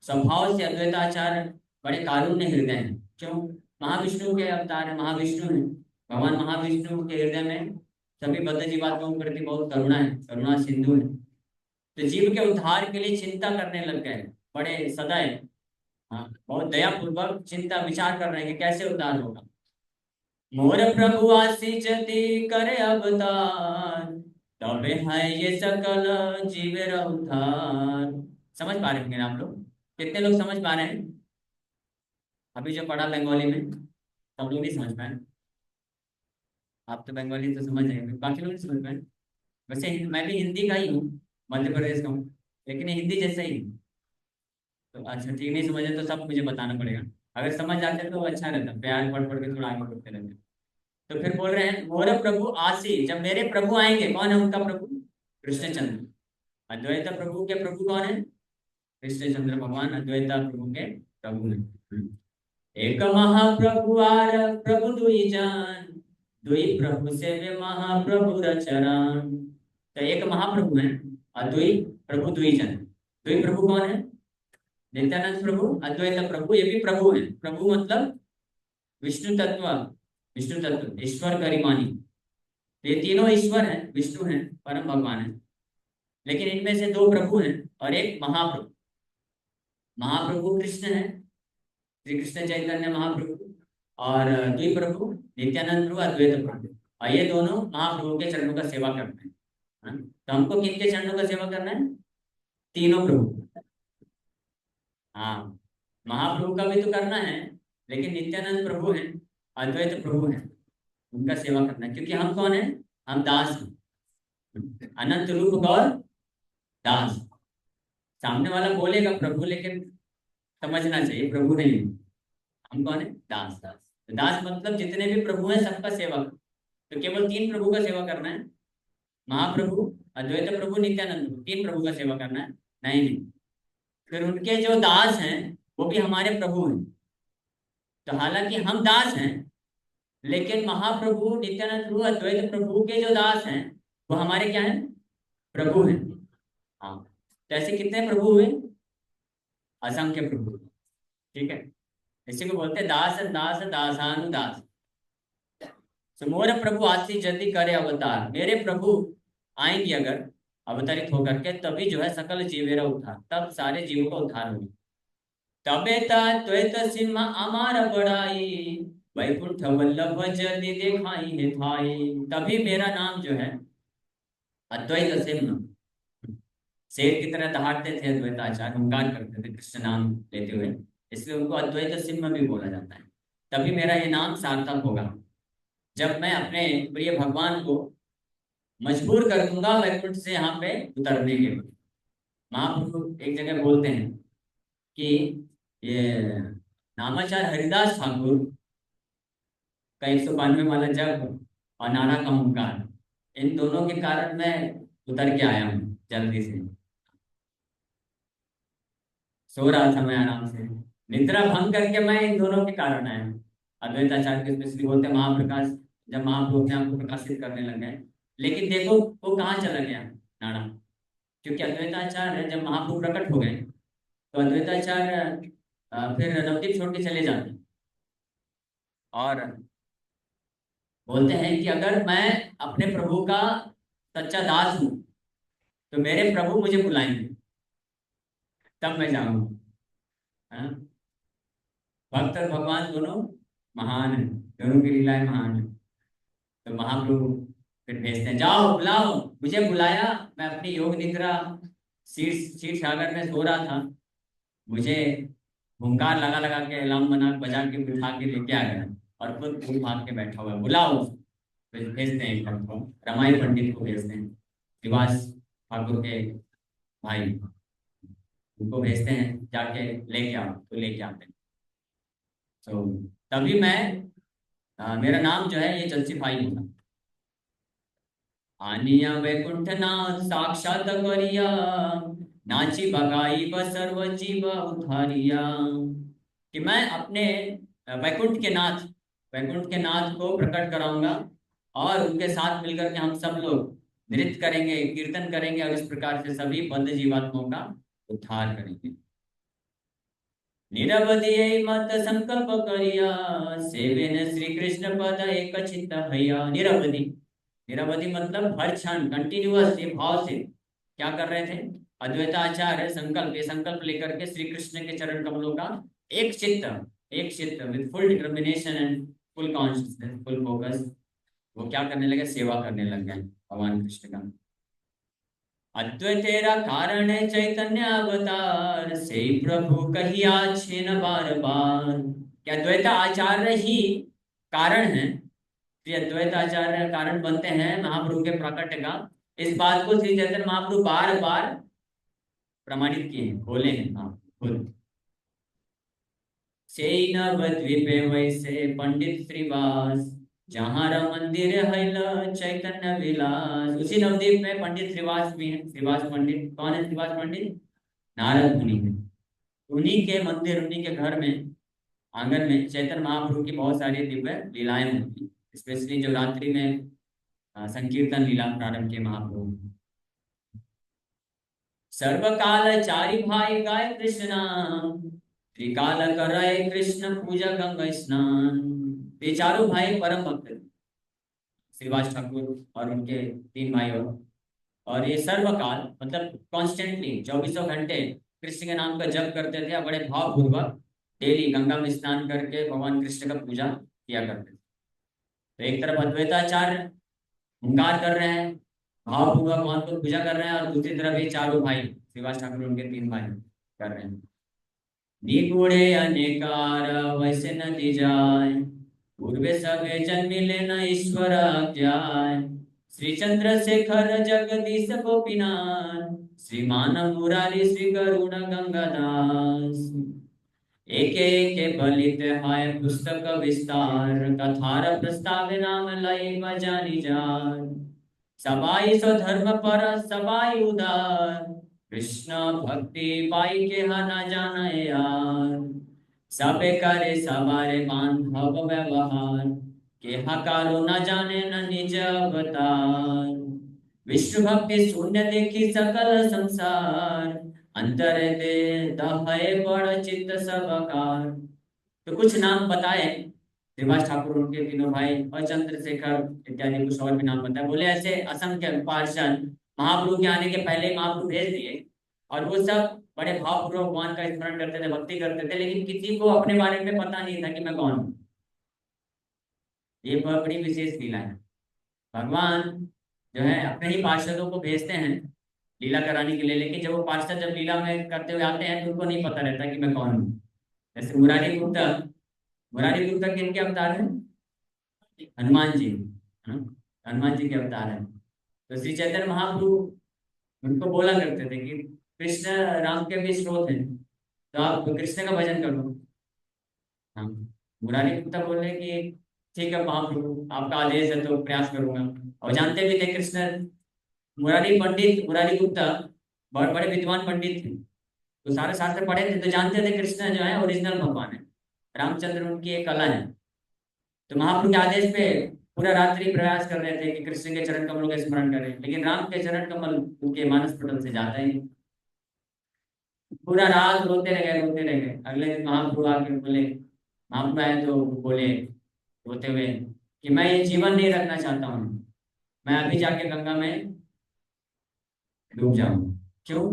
स्वभाव से अद्वैताचार्य बड़े कारुण्य हृदय हैं। क्यों? महाविष्णु के अवतार है, महाविष्णु है। भगवान महाविष्णु के हृदय में सभी बद्ध जीवात्माओं के प्रति बहुत करुणा है, करुणा सिंधु है। तो जीव के उद्धार के लिए चिंता करने लग गए, बड़े सदैव। हाँ, बहुत दया पूर्वक चिंता विचार कर रहे हैं कि कैसे उद्धार होगा। मोर प्रभु आशीष जति करे अवतार, तबे है ये सकल जीवेर उद्धार। समझ पा रहे हैं आप लोग? कितने लोग समझ पा रहे हैं? अभी जो पढ़ा बंगाली में सब लोग नहीं समझ पाए। आप तो बंगाली तो समझ रहे हैं, बाकी लोग नहीं समझ पाए। वैसे मैं भी हिंदी का ही हूँ, मध्य प्रदेश का हूँ, लेकिन ये हिंदी जैसा ही है। तो अच्छा ठीक, नहीं समझे तो सब मुझे बताना पड़ेगा। अगर समझ जाते तो अच्छा रहता, प्यार पढ़ पढ़ के थोड़ा आगे बढ़ते रहते। तो फिर बोल रहे हैं मोर प्रभु आसी, जब मेरे प्रभु आएंगे, कौन है उनका प्रभु? कृष्णचंद्र। अद्वैत प्रभु के प्रभु कौन है? कृष्णचंद्र भगवान अद्वैत प्रभु के प्रभु हैं। एक महाप्रभु आर प्रभु दुई जान, दुई प्रभु से वे महाप्रभु रचरान। तो एक महाप्रभु है और दुई प्रभु दुई जन। दुई प्रभु कौन है? नित्यानंद प्रभु, अद्वैत प्रभु, ये भी प्रभु है। प्रभु मतलब विष्णु तत्व, विष्णु तत्व ईश्वर गरिमानी। ये तीनों ईश्वर हैं, विष्णु हैं, परम भगवान है। लेकिन इनमें से दो प्रभु हैं और एक महाप्रभु। महाप्रभु कृष्ण है श्री कृष्ण चैतन्य महाप्रभु और द्विप्रभु नित्यानंद प्रभु, अद्वैत प्रभु, और ये दोनों महाप्रभु के चरणों का सेवा करते हैं। हाँ? तो हमको किनके चरणों का सेवा करना है? तीनों प्रभु। हाँ, महाप्रभु का भी तो करना है, लेकिन नित्यानंद प्रभु हैं, अद्वैत प्रभु हैं, उनका सेवा करना है, क्योंकि हम कौन है? हम दास हैं, अनंत रूप गौर दास। सामने वाला बोलेगा प्रभु, लेकिन समझना चाहिए प्रभु नहीं है। हम कौन है? दास। दास, तो दास मतलब जितने भी प्रभु हैं सबका सेवक। तो केवल तीन प्रभु का सेवा करना है, महाप्रभु, अद्वैत प्रभु, नित्यानंद प्रभु, तीन प्रभु का सेवा करना है। नहीं नहीं, फिर उनके जो दास हैं वो भी हमारे प्रभु हैं। तो हालांकि हम दास हैं, लेकिन महाप्रभु, नित्यानंद प्रभु, अद्वैत प्रभु के जो दास हैं वो हमारे क्या हैं? प्रभु हैं। हाँ, तो ऐसे कितने प्रभु हुए? असंख्य प्रभु। ठीक है, इसी को बोलते हैं दास दास दासानुदास। तो मोर प्रभु आती जल्दी करे अवतार, मेरे प्रभु आएंगे अगर अवतरित होकर के, तभी जो है सकल जीवेरा उद्धार, तब सारे जीवों का उद्धार होगा। तबे त्वैत सिंह अमार बड़ाई, वैकुंठ वल्लभ जल्दी देखाई है भाई। तभी मेरा नाम जो है अद्वैत सिंह, शेर की तरह दहाड़ते थे अद्वैताचार्य, हुंकार करते थे कृष्ण नाम लेते हुए, इसलिए उनको अद्वैत सिंह भी बोला जाता है। तभी मेरा ये नाम सार्थक होगा, जब मैं अपने प्रिय भगवान को मजबूर कर दूंगा वैकुंठ से यहाँ पे उतरने के लिए। महाप्रभु एक जगह बोलते हैं कि ये नामाचार हरिदास ठाकुर का 192 वाला जप और नारा का हुंकार, इन दोनों के कारण मैं उतर के आया हूँ जल्दी से। सो रहा था मैं आराम से, निद्रा भंग करके मैं इन दोनों के कारण आया हूँ। अद्वैताचार्य के स्पेशली बोलते हैं महाप्रकाश, जब महाप्रभु अपने आप को प्रकाशित करने लग गए, लेकिन देखो वो कहाँ चला गया नाड़ा। क्योंकि अद्वैताचार्य जब महाप्रभु प्रकट हो गए तो अद्वैताचार्य फिर नवदीप छोड़ के चले जाते हैं और बोलते हैं कि अगर मैं अपने प्रभु का सच्चा दास हूँ तो मेरे प्रभु मुझे बुलाएंगे, तब मैं जाऊंगा। हाँ? भक्त और भगवान दोनों महान है, दोनों की लीलाएं महान है। तो महाप्रभु फिर भेजते हैं, जाओ बुलाओ, मुझे बुलाया, मैं अपनी योग निद्रा शीर्ष शीर्ष सागर में सो रहा था, मुझे हुंकार लगा लगा के अलार्म बना बजा के बिठा के लेके आ गया, और खुद भूल भाग के बैठा हुआ है, बुलाओ। फिर भेजते हैं एक भक्त को, रमाई पंडित को भेजते हैं, श्रीवास ठाकुर के भाई, उनको भेजते हैं, जाके लेके आओ, तो लेके आते हैं। तो तभी मैं मेरा नाम जो है ये जस्टिफाई होगा। आनिया वैकुंठनाथ साक्षात करिया, नाची बगाई व सर्व जीव उद्धारिया। कि मैं अपने वैकुंठ के नाथ को प्रकट कराऊंगा, और उनके साथ मिलकर के हम सब लोग नृत्य करेंगे, कीर्तन करेंगे, और इस प्रकार से सभी बद्ध जीवात्माओं का उद्धार करेंगे। निरवधि मत संकल्प करिया, सेवेन श्री कृष्ण पद एक चित्त हैया। निरवधि, निरवधि मतलब हर क्षण कंटिन्यूअस भाव से क्या कर रहे थे? अद्वैताचार्य संकल्प, ये संकल्प लेकर के श्री कृष्ण के चरण कमलों का एक चित्त with full determination and full consciousness, full focus, वो क्या करने लगे? सेवा करने लग गए भगवान कृष्ण का। अद्वैतेरा कारण है चैतन्य अवतार, से प्रभु कहिया छेन बार बार। क्या अद्वैत आचार्य ही कारण है? श्री अद्वैत आचार्य कारण बनते हैं महाप्रभु के प्रकट का, इस बात को श्री चैतन्य महाप्रभु बार बार प्रमाणित किए हैं, बोले हैं। हाँ, खुद से नवद्वीपे वैसे पंडित श्रीवास, जहाँ मंदिर है चैतन्य विलास। उसी नवद्वीप में पंडित श्रीवास भी है। श्रीवास पंडित कौन है? श्रीवास पंडित नारद मुनि है। उन्हीं के मंदिर, उन्हीं के घर में, आंगन में चैतन्य महाप्रभु की बहुत सारी दिव्य लीलाएं होती, स्पेशली जो रात्रि में संकीर्तन लीला प्रारंभ के महाप्रभु। सर्वकाल चारि भाई गाय कृष्ण नाम, त्रिकाल करे कृष्ण पूजा गंगा स्नान। ये चारों भाई परम भक्त थे, श्रीवास ठाकुर और उनके तीन भाई, और ये सर्वकाल मतलब कॉन्स्टेंटली 24 घंटे कृष्ण के नाम का जप करते थे, बड़े भावपूर्वक। डेली गंगा में स्नान करके भगवान कृष्ण का पूजा किया करते थे। तो एक तरफ अद्वैताचार्य हुंकार कर रहे हैं, भावपूर्वक भगवान को पूजा कर रहे हैं, और दूसरी तरफ ये चारों भाई श्रीवास ठाकुर उनके 3 भाई कर रहे हैं। निगूढ़े अनेकार वैसे नदी जाय, पूर्वे सगे जन्मिले न ईश्वर ज्ञाय। श्री चंद्रशेखर जगदीश गोपीनाथ, श्रीमान मुरारी श्री करुण गंगादास। एक एक बलित हाय पुस्तक विस्तार, कथार प्रस्ताव नाम लय बजानी जार। सबाई स्वधर्म पर सबाई उदार, कृष्ण भक्ति पाई के हा न जाने यार। सबे करे सवारे बांधव व्यवहार, के हकारो न जाने न निज अवतार। विष्णु भक्ति शून्य देखी सकल संसार, अंतर दे दहय बड़ चित्त सबकार। तो कुछ नाम बताए श्रीवास ठाकुर उनके 3 भाई और चंद्रशेखर इत्यादि, कुछ और भी नाम बताए। बोले ऐसे असंख्य पार्षद महाप्रभु के आने के पहले ही महाप्रभु भेज दिए, और वो सब बड़े भावपूर्वक भगवान का स्मरण करते थे, भक्ति करते थे, लेकिन किसी को अपने बारे में पता नहीं था कि मैं कौन हूँ। ये बहुत बड़ी विशेष लीला है। भगवान जो है अपने ही पार्षदों को भेजते हैं लीला कराने के लिए, लेकिन जब वो पार्षद जब लीला में करते हुए आते हैं तो उनको नहीं पता रहता कि मैं कौन हूँ। जैसे मुरारी गुप्ता किनके अवतार हैं? हनुमान जी। हाँ, हनुमान जी के अवतार हैं। तो श्री चैतन्य महाप्रभु उनको बोला करते थे कि कृष्ण राम के भी स्रोत हैं, तो आप कृष्ण का भजन करो। हाँ, मुरारी गुप्ता बोले कि ठीक है महाप्रभु, आपका आदेश है तो प्रयास करूंगा। और जानते भी थे कृष्ण, मुरारी गुप्ता बहुत बड़े विद्वान पंडित थे, तो सारे शास्त्र पढ़े थे, तो जानते थे कृष्ण जो है ओरिजिनल भगवान है, रामचंद्र उनकी एक कला है। तो महाप्रभु के आदेश पे पूरा रात्रि प्रयास कर रहे थे कि कृष्ण के चरण कमलों का स्मरण करें, लेकिन राम के चरण कमल उनके मानस पटल से जाता ही नहीं। पूरा रात रोते रह गए, रोते रह गए। अगले दिन महाप्रभु आके बोले, महाप्रभु आए तो बोले रोते हुए कि मैं ये जीवन नहीं रखना चाहता हूँ, मैं अभी जाके गंगा में डूब जाऊं। क्यों?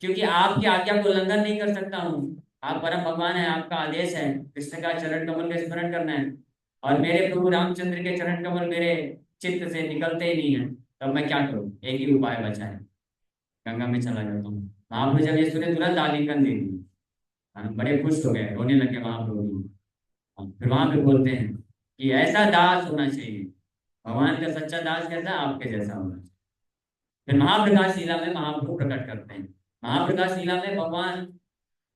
क्योंकि आपकी आज्ञा को उल्लंघन नहीं कर सकता हूँ। आप परम भगवान है, आपका आदेश है कृष्ण का चरण कमल का स्मरण करना है, और मेरे प्रभु रामचंद्र के चरण कमल मेरे चित्त से निकलते ही नहीं है। तब मैं क्या करूं? एक ही उपाय बचा है, गंगा में चला जाता हूँ। महाप्रभु जब ये सुने तुरंत आलिंगन दे दी। हाँ, बड़े खुश हो गए, रोने लगे महाप्रभु भी। हाँ, फिर वहां पे बोलते हैं कि ऐसा दास होना चाहिए, भगवान का सच्चा दास कैसा? आपके जैसा होना चाहिए। फिर महाप्रकाश लीला में महाप्रभु प्रकट करते हैं। महाप्रकाश लीला में भगवान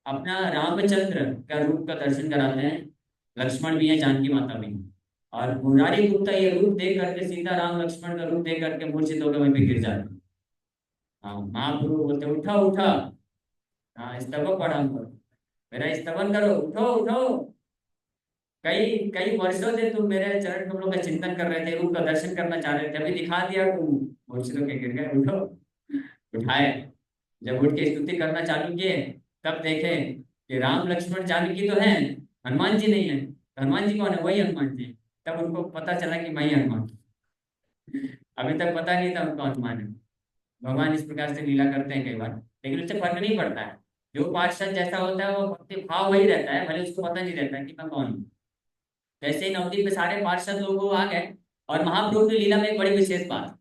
अपना रामचंद्र का रूप का दर्शन कराते हैं। लक्ष्मण भी है, जानकी माता भी है, और मुरारी गुप्ता ये रूप देख करके, सीता राम लक्ष्मण का रूप देख करके मूर्छित होकर वहीं पे गिर जाते हैं। हाँ, महाप्रभु बोलते उठा उठा, हाँ स्तव पढ़ा करो, मेरा स्तवन करो, उठो उठो। कई कई वर्षों से तुम मेरे चरण कमलों का चिंतन कर रहे थे, रूप का दर्शन करना चाह रहे थे, अभी दिखा दिया, तुम मूर्छित होकर गिर गए, उठो। उठाए, जब उठ के स्तुति करना चालू किए, तब देखे कि राम लक्ष्मण जानकी तो है, हनुमान जी नहीं है। तो हनुमान जी कौन है? वही हनुमान जी। तब उनको पता चला कि मैं ही हनुमान हूं। अभी तक पता नहीं था उनको हनुमान है। भगवान इस प्रकार से लीला करते हैं कई बार, लेकिन उससे फर्क नहीं पड़ता है। जो पार्षद जैसा होता है वो भक्ति भाव वही रहता है, भले उसको पता नहीं रहता है कि मैं कौन हूँ। वैसे ही नवदीप में सारे पार्षद लोग आ गए। और महाप्रभु की लीला में एक बड़ी विशेष बात,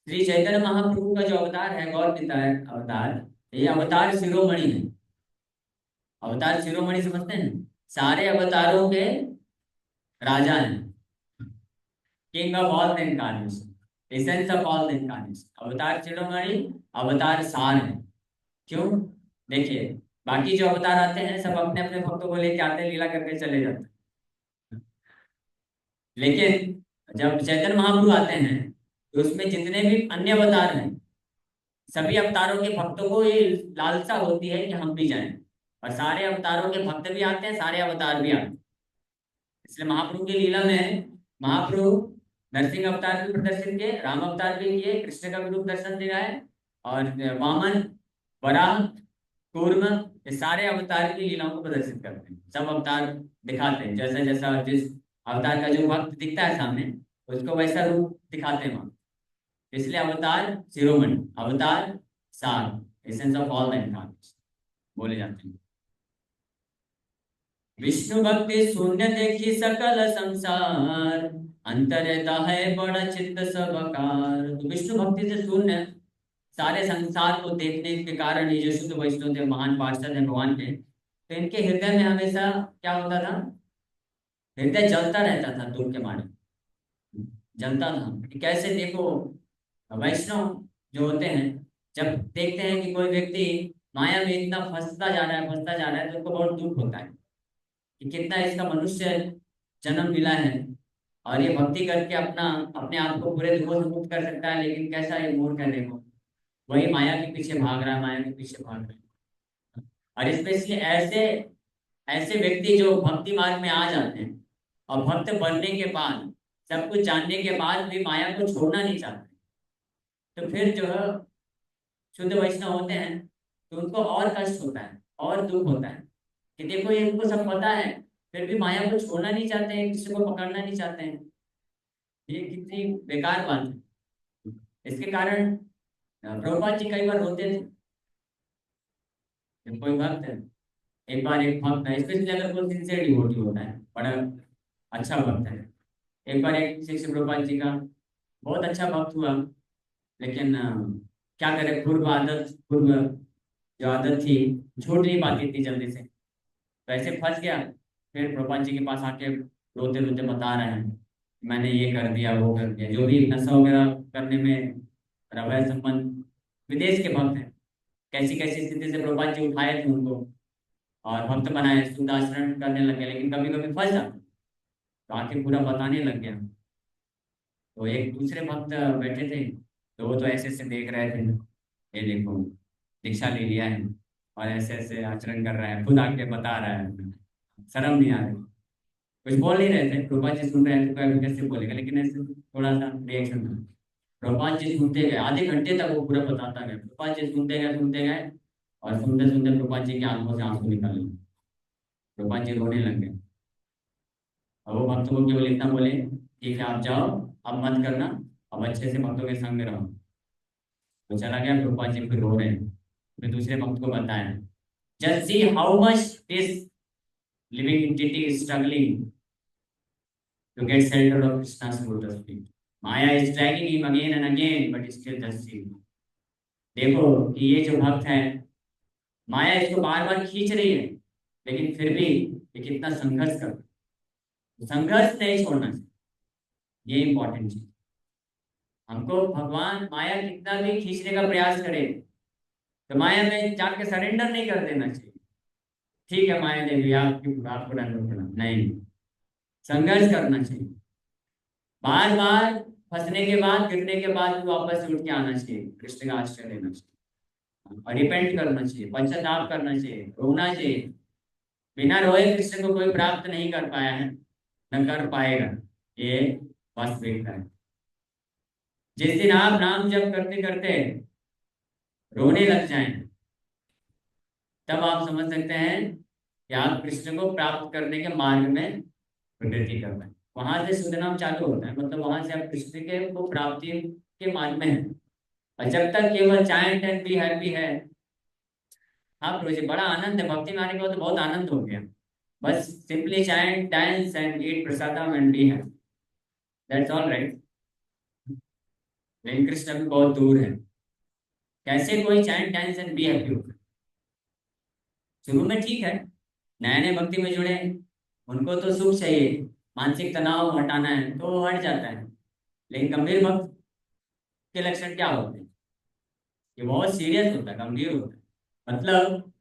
श्री चैतन्य महाप्रभु का जो अवतार है, गौर पिता है अवतार, ये अवतार शिरोमणि है। अवतार शिरोमणि समझते हैं? सारे अवतारों के राजा हैं, king of all the incarnation, essence of all the incarnation. अवतार शिरोमणि, अवतार सार है। क्यों? देखिए, बाकी जो अवतार आते हैं सब अपने अपने भक्तों को लेके आते हैं, लीला करके चले जाते हैं, लेकिन जब चैतन्य महाप्रभु आते हैं तो उसमें जितने भी अन्य अवतार हैं, सभी अवतारों के भक्तों को ये लालसा होती है कि हम भी जाएं, और सारे अवतारों के भक्त भी आते हैं, सारे अवतार भी आते हैं। इसलिए महाप्रभु की लीला में महाप्रभु नरसिंह अवतार भी प्रदर्शित किए, राम अवतार भी किए, कृष्ण का भी रूप दर्शन दिखाए, और वामन, वराह, कूर्म, ये सारे अवतार की लीलाओं को प्रदर्शित करते हैं। सब अवतार दिखाते हैं, जैसा जैसा जिस अवतार का जो भक्त दिखता है सामने, उसको वैसा रूप दिखाते हैं वहां। इसलिए अवतार शिरोमणि, अवतार सार, essence of all the incarnation बोले जाते हैं। विष्णु भक्ति शून्य देखी सकल संसार, अंतर रहता है बड़ा चित्त सबकार। तो विष्णु भक्ति से शून्य सारे संसार को देखने के कारण ये जो शुद्ध वैष्णव थे, महान पार्षद हैं भगवान के, तो इनके हृदय में हमेशा क्या होता था, हृदय जलता रहता था दुख के मारे, जलता था कि कैसे देखो वैष्णव जो होते हैं, जब देखते हैं कि कोई व्यक्ति माया में इतना फंसता जा रहा है, फंसता जा रहा है, तो उनको बहुत दुख होता है कि कितना इसका मनुष्य जन्म मिला है और ये भक्ति करके अपना अपने आप को पूरे दुखों से मुक्त कर सकता है, लेकिन कैसा ये मूर्ख है, देखो वही माया के पीछे भाग रहा है, माया के पीछे भाग रहा है। और स्पेशली ऐसे ऐसे व्यक्ति जो भक्ति मार्ग में आ जाते हैं और भक्त बनने के बाद, सब कुछ जानने के बाद भी माया को छोड़ना नहीं चाहते, तो फिर जो है शुद्ध वैष्णव होते हैं, तो उनको और कष्ट होता है और दुख होता है कि देखो ये इनको सब पता है, फिर भी माया को छोड़ना नहीं चाहते हैं, किसी को पकड़ना नहीं चाहते हैं। ये कितनी बेकार बात है। इसके कारण प्रभुपाद जी कई बार होते थे, जब कोई भक्त है, एक बार एक भक्त है, स्पेशली अगर कोई सिंसियर डिवोटी होता है, बड़ा अच्छा भक्त है, एक बार एक शिष्य प्रभुपाद जी का बहुत अच्छा भक्त हुआ, लेकिन क्या करे, पूर्व जो आदत थी छूट नहीं पाती थी जल्दी से, वैसे फंस गया। फिर प्रभुपाद जी के पास आके रोते रोते बता रहे हैं, मैंने ये कर दिया वो कर दिया, जो भी नशा वगैरह करने में रवै संबंध, विदेश के भक्त हैं, कैसी कैसी स्थिति से प्रभुपाद जी उठाए थे उनको और भक्त बनाए, शुद्ध आचरण करने लगे, लेकिन कभी कभी फंस जाते, तो आके पूरा बताने लग गया। तो एक दूसरे भक्त बैठे थे, तो वो तो ऐसे ऐसे देख रहे थे, ये देखो दीक्षा ले लिया है और ऐसे ऐसे आचरण कर रहा है, खुद आके बता रहा है, शर्म नहीं आ रही, कुछ बोल नहीं रहे थे, प्रभुपाद जी सुन रहे थे, कोई अभी कैसे बोलेगा, लेकिन ऐसे थोड़ा सा रिएक्शन था। प्रभुपाद जी सुनते गए, आधे घंटे तक वो पूरा बताता गया, प्रभुपाद जी सुनते गए और सुनते सुनते प्रभुपाद जी की आंखों से आंसू निकल गए, प्रभुपाद जी रोने लग गए। और वो भक्तों को केवल इतना बोले, ठीक है आप जाओ, अब मत करना, अब अच्छे से भक्तों के संग में रहो। तो चला गया, प्रभुपाद जी फिर रो रहे हैं, फिर दूसरे भक्त को बताया, just see how much this living entity is struggling to get shelter of Krishna's lotus feet. Maya is dragging him again and again, but still just see. देखो कि ये जो भक्त है, माया इसको बार बार खींच रही है, लेकिन फिर भी ये कितना संघर्ष कर, संघर्ष नहीं छोड़ना चाहिए, ये इंपॉर्टेंट चीज। हमको भगवान माया कितना भी खींचने का प्रयास करे, तो माया में जाके सरेंडर नहीं कर देना चाहिए। ठीक है माया देवी आपकी आपको दंड पड़ा, नहीं, संघर्ष करना चाहिए, बार बार फंसने के बाद, गिरने के बाद भी वापस उठ के आना चाहिए, कृष्ण का आश्रय लेना चाहिए और रिपेंट करना चाहिए, पश्चाताप करना चाहिए, रोना चाहिए। बिना रोए कृष्ण को कोई प्राप्त नहीं कर पाया है, न कर पाएगा, ये वास्तविकता है। जिस दिन आप नाम जप करते करते रोने लग जाएं, तब आप समझ सकते हैं कि आप कृष्ण को प्राप्त करने के मार्ग में प्रगति कर रहे हैं। वहां से शुद्ध नाम चालू होता है, मतलब वहां से आप कृष्ण के को प्राप्ति के मार्ग में हैं। और जब तक केवल चाइंट एंड बी हैप्पी है, हाँ प्रभु जी बड़ा आनंद है, भक्ति में आने के बाद तो बहुत आनंद हो गया, बस simply chant dance and eat prasadam and be happy, that's all right. लेकिन कृष्ण अभी बहुत दूर है, कैसे कोई chant dance and be happy होगा? शुरू में ठीक है, नए नए भक्ति में जुड़े हैं, उनको तो सुख चाहिए, मानसिक तनाव हटाना है तो वो हट जाता है, लेकिन गंभीर भक्त के लक्षण क्या होते हैं? ये बहुत सीरियस होता है, गंभीर होता है, मतलब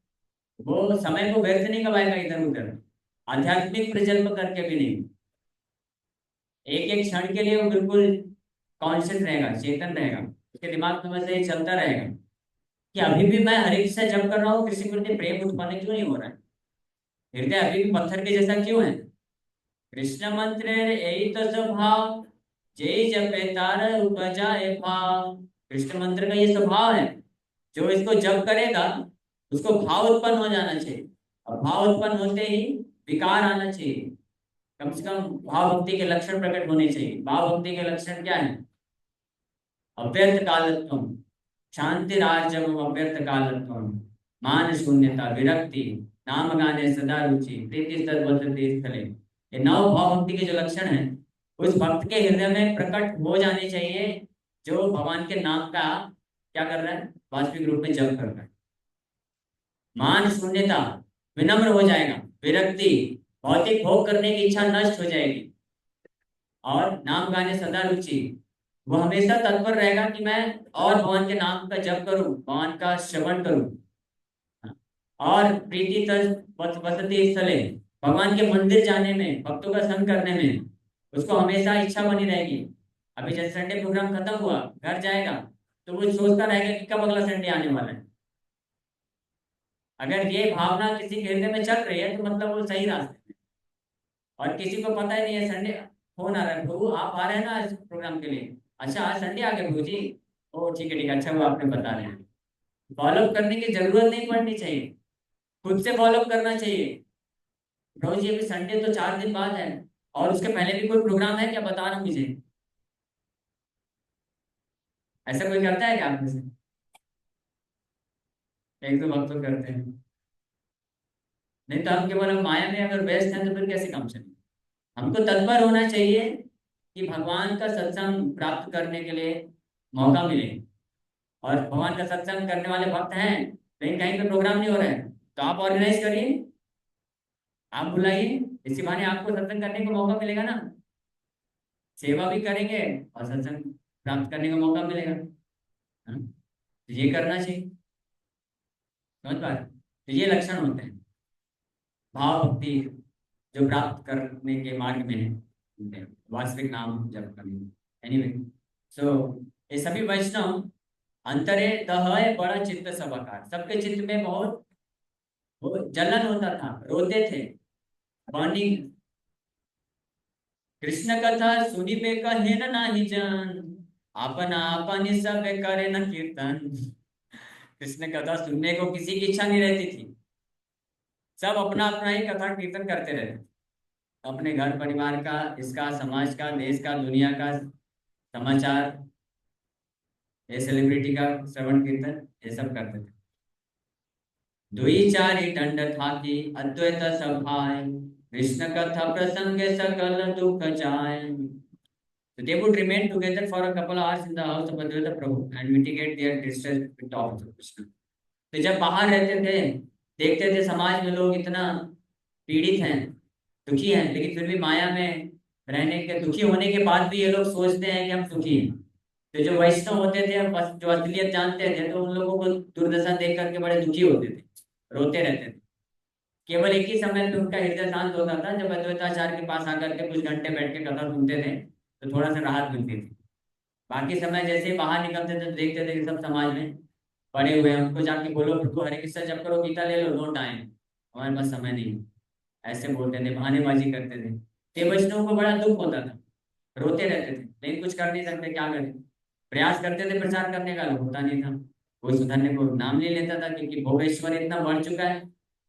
वो समय को व्यर्थ नहीं कमाएगा इधर उधर, आध्यात्मिक प्रजल्प करके भी नहीं, एक एक क्षण के लिए वो बिल्कुल कॉन्शियस रहेगा, चेतन रहेगा, उसके दिमाग में बस ये चलता रहेगा कि अभी भी मैं हरि से जप कर रहा हूँ, किसी के प्रति प्रेम उत्पन्न क्यों नहीं हो रहा है, हृदय अभी भी पत्थर के जैसा क्यों है। कृष्ण मंत्र यही तो स्वभाव, जय जपे तार उपजाए भाव। कृष्ण मंत्र का ये स्वभाव है, जो इसको जप करेगा उसको भाव उत्पन्न हो जाना चाहिए, और भाव उत्पन्न होते ही विकार आना चाहिए, कम से कम भाव भक्ति के लक्षण प्रकट होने चाहिए। भाव भक्ति के लक्षण क्या है? अव्यर्थ कालत्वम, शांति राजवम, अव्यर्थ कालत्वम, मान शून्यता, विरक्ति, नाम गाने सदा रुचि प्रीति तद्वतति स्थले। ये नौ भाव भक्ति के जो लक्षण हैं उस भक्त के हृदय में प्रकट हो जाने चाहिए, जो भगवान के नाम का क्या कर रहा है, वास्तविक रूप में जप कर रहा है। मान शून्यता, विनम्र हो जाएगा, विरक्ति, भौतिक भोग करने की इच्छा नष्ट हो जाएगी, और नाम गाने सदा रुचि, वो हमेशा तत्पर रहेगा कि मैं और भगवान के नाम का जप करूं, भगवान का श्रवण करूं। और प्रीति वसति स्थले, भगवान के मंदिर जाने में, भक्तों का संग करने में उसको हमेशा इच्छा बनी रहेगी। अभी जैसे संडे प्रोग्राम खत्म हुआ, घर जाएगा तो वो सोचता रहेगा कि कब अगला संडे आने वाला है। अगर ये भावना किसी के हृदय में चल रही है तो मतलब वो सही रास्ते में। और किसी को पता ही नहीं है, संडे फोन आ रहा है, प्रभु आप आ रहे हैं ना इस प्रोग्राम के लिए, अच्छा आज संडे आ गया प्रभु जी, ओ ठीक है ठीक है, अच्छा वो आपने बता रहे हैं। फॉलो करने की जरूरत नहीं पड़नी चाहिए, खुद से फॉलो करना चाहिए। प्रभु जी अभी संडे तो 4 दिन बाद है, और उसके पहले भी कोई प्रोग्राम है क्या, बताना मुझे। ऐसा कोई करता है क्या आप में से? एक दो भक्त तो करते हैं। नहीं तो हम केवल माया में अगर व्यस्त हैं तो फिर कैसे काम चलेगा। हमको तत्पर होना चाहिए कि भगवान का सत्संग प्राप्त करने के लिए मौका मिले। और भगवान का सत्संग करने वाले भक्त हैं लेकिन कहीं पे प्रोग्राम नहीं हो रहा है, तो आप ऑर्गेनाइज करिए, आप बुलाइए, इसी बहाने आपको सत्संग करने का मौका मिलेगा ना। सेवा भी करेंगे और सत्संग प्राप्त करने का मौका मिलेगा। हाँ? तो ये करना चाहिए, समझ पा रहे? तो ये लक्षण होते हैं भाव भक्ति जो प्राप्त करने के मार्ग में है, वास्तविक नाम जप करने। एनीवे, सो ये सभी वैष्णव अंतरे दह बड़ा चित्त सभाकार, सबके चित्त में बहुत वो जलन होता था, रोते थे। वाणी कृष्ण कथा सुनी पे कहे न नाही जन, आपन आपन सब करे न कीर्तन। कृष्ण कथा सुनने को किसी की इच्छा नहीं रहती थी, सब अपना अपना ही कथा कीर्तन करते रहते, अपने घर परिवार का, इसका, समाज का, देश का, दुनिया का समाचार, ये सेलिब्रिटी का श्रवण कीर्तन, ये सब करते थे। दुई चारि दंड थाकी अद्वैत सभाय, कृष्ण कथा प्रसंग सकल दुख जाय। So they would remain together for a couple hours in the house of Advaita Prabhu and mitigate their distress with talk of Krishna. तो जब बाहर रहते थे, देखते थे समाज में लोग इतना पीड़ित हैं, दुखी हैं, लेकिन फिर भी माया में रहने के, दुखी होने के बाद भी ये लोग सोचते हैं कि हम सुखी हैं। तो जो वैष्णव होते थे, जो असलियत जानते थे, तो उन लोगों को दुर्दशा देख करके बड़े दुखी होते थे, रोते रहते थे। केवल एक ही समय पे उनका हृदय शांत होता था, जब अद्वैताचार्य के पास आकर के कुछ घंटे बैठ के कथा सुनते थे तो थोड़ा सा राहत मिलती थी। बाकी समय जैसे ही बाहर निकलते थे तो देखते थे कि सब समाज में पड़े हुए हैं, उनको जाके बोलो प्रभु हरे कृष्ण जप करो, गीता ले लो, लौट आए, हमारे पास समय नहीं, ऐसे बोलते थे, बहानेबाजी करते थे। ते वैष्णव को बड़ा दुख होता था, रोते रहते थे, लेकिन कुछ कर नहीं सकते, क्या करें। प्रयास करते थे प्रचार करने का, होता नहीं था, कोई सुधरने को नाम नहीं लेता था, क्योंकि भोगेश्वर इतना बढ़ चुका है,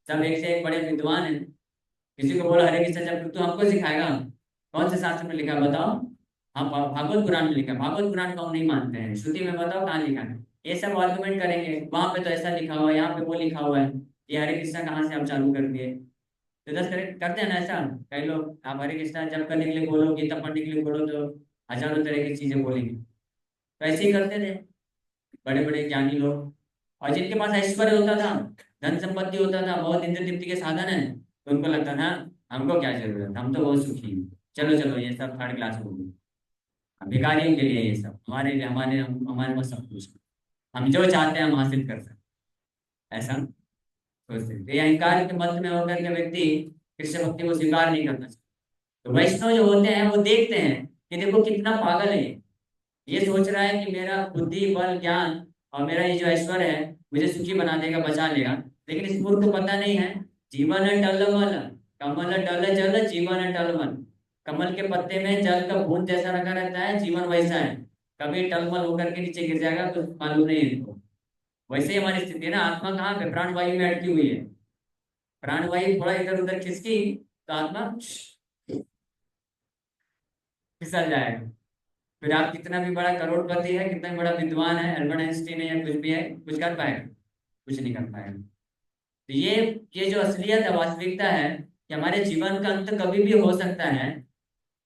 सब एक से एक बड़े विद्वान है। किसी को बोला हरे कृष्ण जप तू हमको सिखाएगा, कौन से शास्त्र में लिखा है बताओ। हाँ भागवत पुराण में लिखा है, भागवत पुराण को हम नहीं मानते हैं, श्रुति में बताओ कहाँ लिखा है। ये सब आर्गुमेंट करेंगे, वहां पे तो ऐसा लिखा हुआ है, यहाँ पे वो लिखा हुआ है, ये हरे कृष्णा कहाँ से आप चालू कर दिए। तो दस करते हैं ना ऐसा, कई लोग आप हरे कृष्णा जप करने के लिए बोलो, गीता पढ़ने के लिए बोलो तो हजारों तरह की चीजें बोलेंगे। तो ऐसे ही करते थे बड़े बड़े ज्ञानी लोग। और जिनके पास ऐश्वर्य होता था, धन संपत्ति होता था, बहुत इंद्र तृप्ति के साधन है, तो उनको लगता था हमको क्या जरूरत, हम तो बहुत सुखी हैं, चलो चलो ये सब थर्ड क्लास हो गई, भिखारियों के लिए ये सब, हमारे लिए हमारे पास सब कुछ है। हम जो चाहते हैं हम हासिल कर सकते हैं। ऐसा सोचते थे। ये अहंकार के मत में होकर के व्यक्ति कृष्ण भक्ति को स्वीकार नहीं करना चाहिए। तो वैष्णव जो होते हैं वो देखते हैं कि देखो कितना पागल है ये सोच रहा है कि मेरा बुद्धि बल ज्ञान और मेरा ये जो ऐश्वर्य है मुझे सुखी बना देगा, बचा लेगा। लेकिन इस मूर्ख को पता नहीं है, जीवन टलमल, कमल टल जल जीवन टलमल। कमल के पत्ते में जल का बूंद जैसा रखा रहता है, जीवन वैसा है, कभी टलमल होकर के नीचे गिर जाएगा कुछ मालूम नहीं है इनको। वैसे ही हमारी स्थिति है ना, आत्मा कहाँ पे, प्राणवायु में अटकी हुई है। प्राणवायु थोड़ा इधर उधर खिसकी तो आत्मा फिसल जाएगा। फिर आप कितना भी बड़ा करोड़पति है, कितना भी बड़ा विद्वान है, अल्बर्ट आइंस्टीन है या कुछ भी है, कुछ कर पाएगा, कुछ नहीं कर पाएगा। तो ये जो असलियत है, वास्तविकता है कि हमारे जीवन का अंत कभी भी हो सकता है,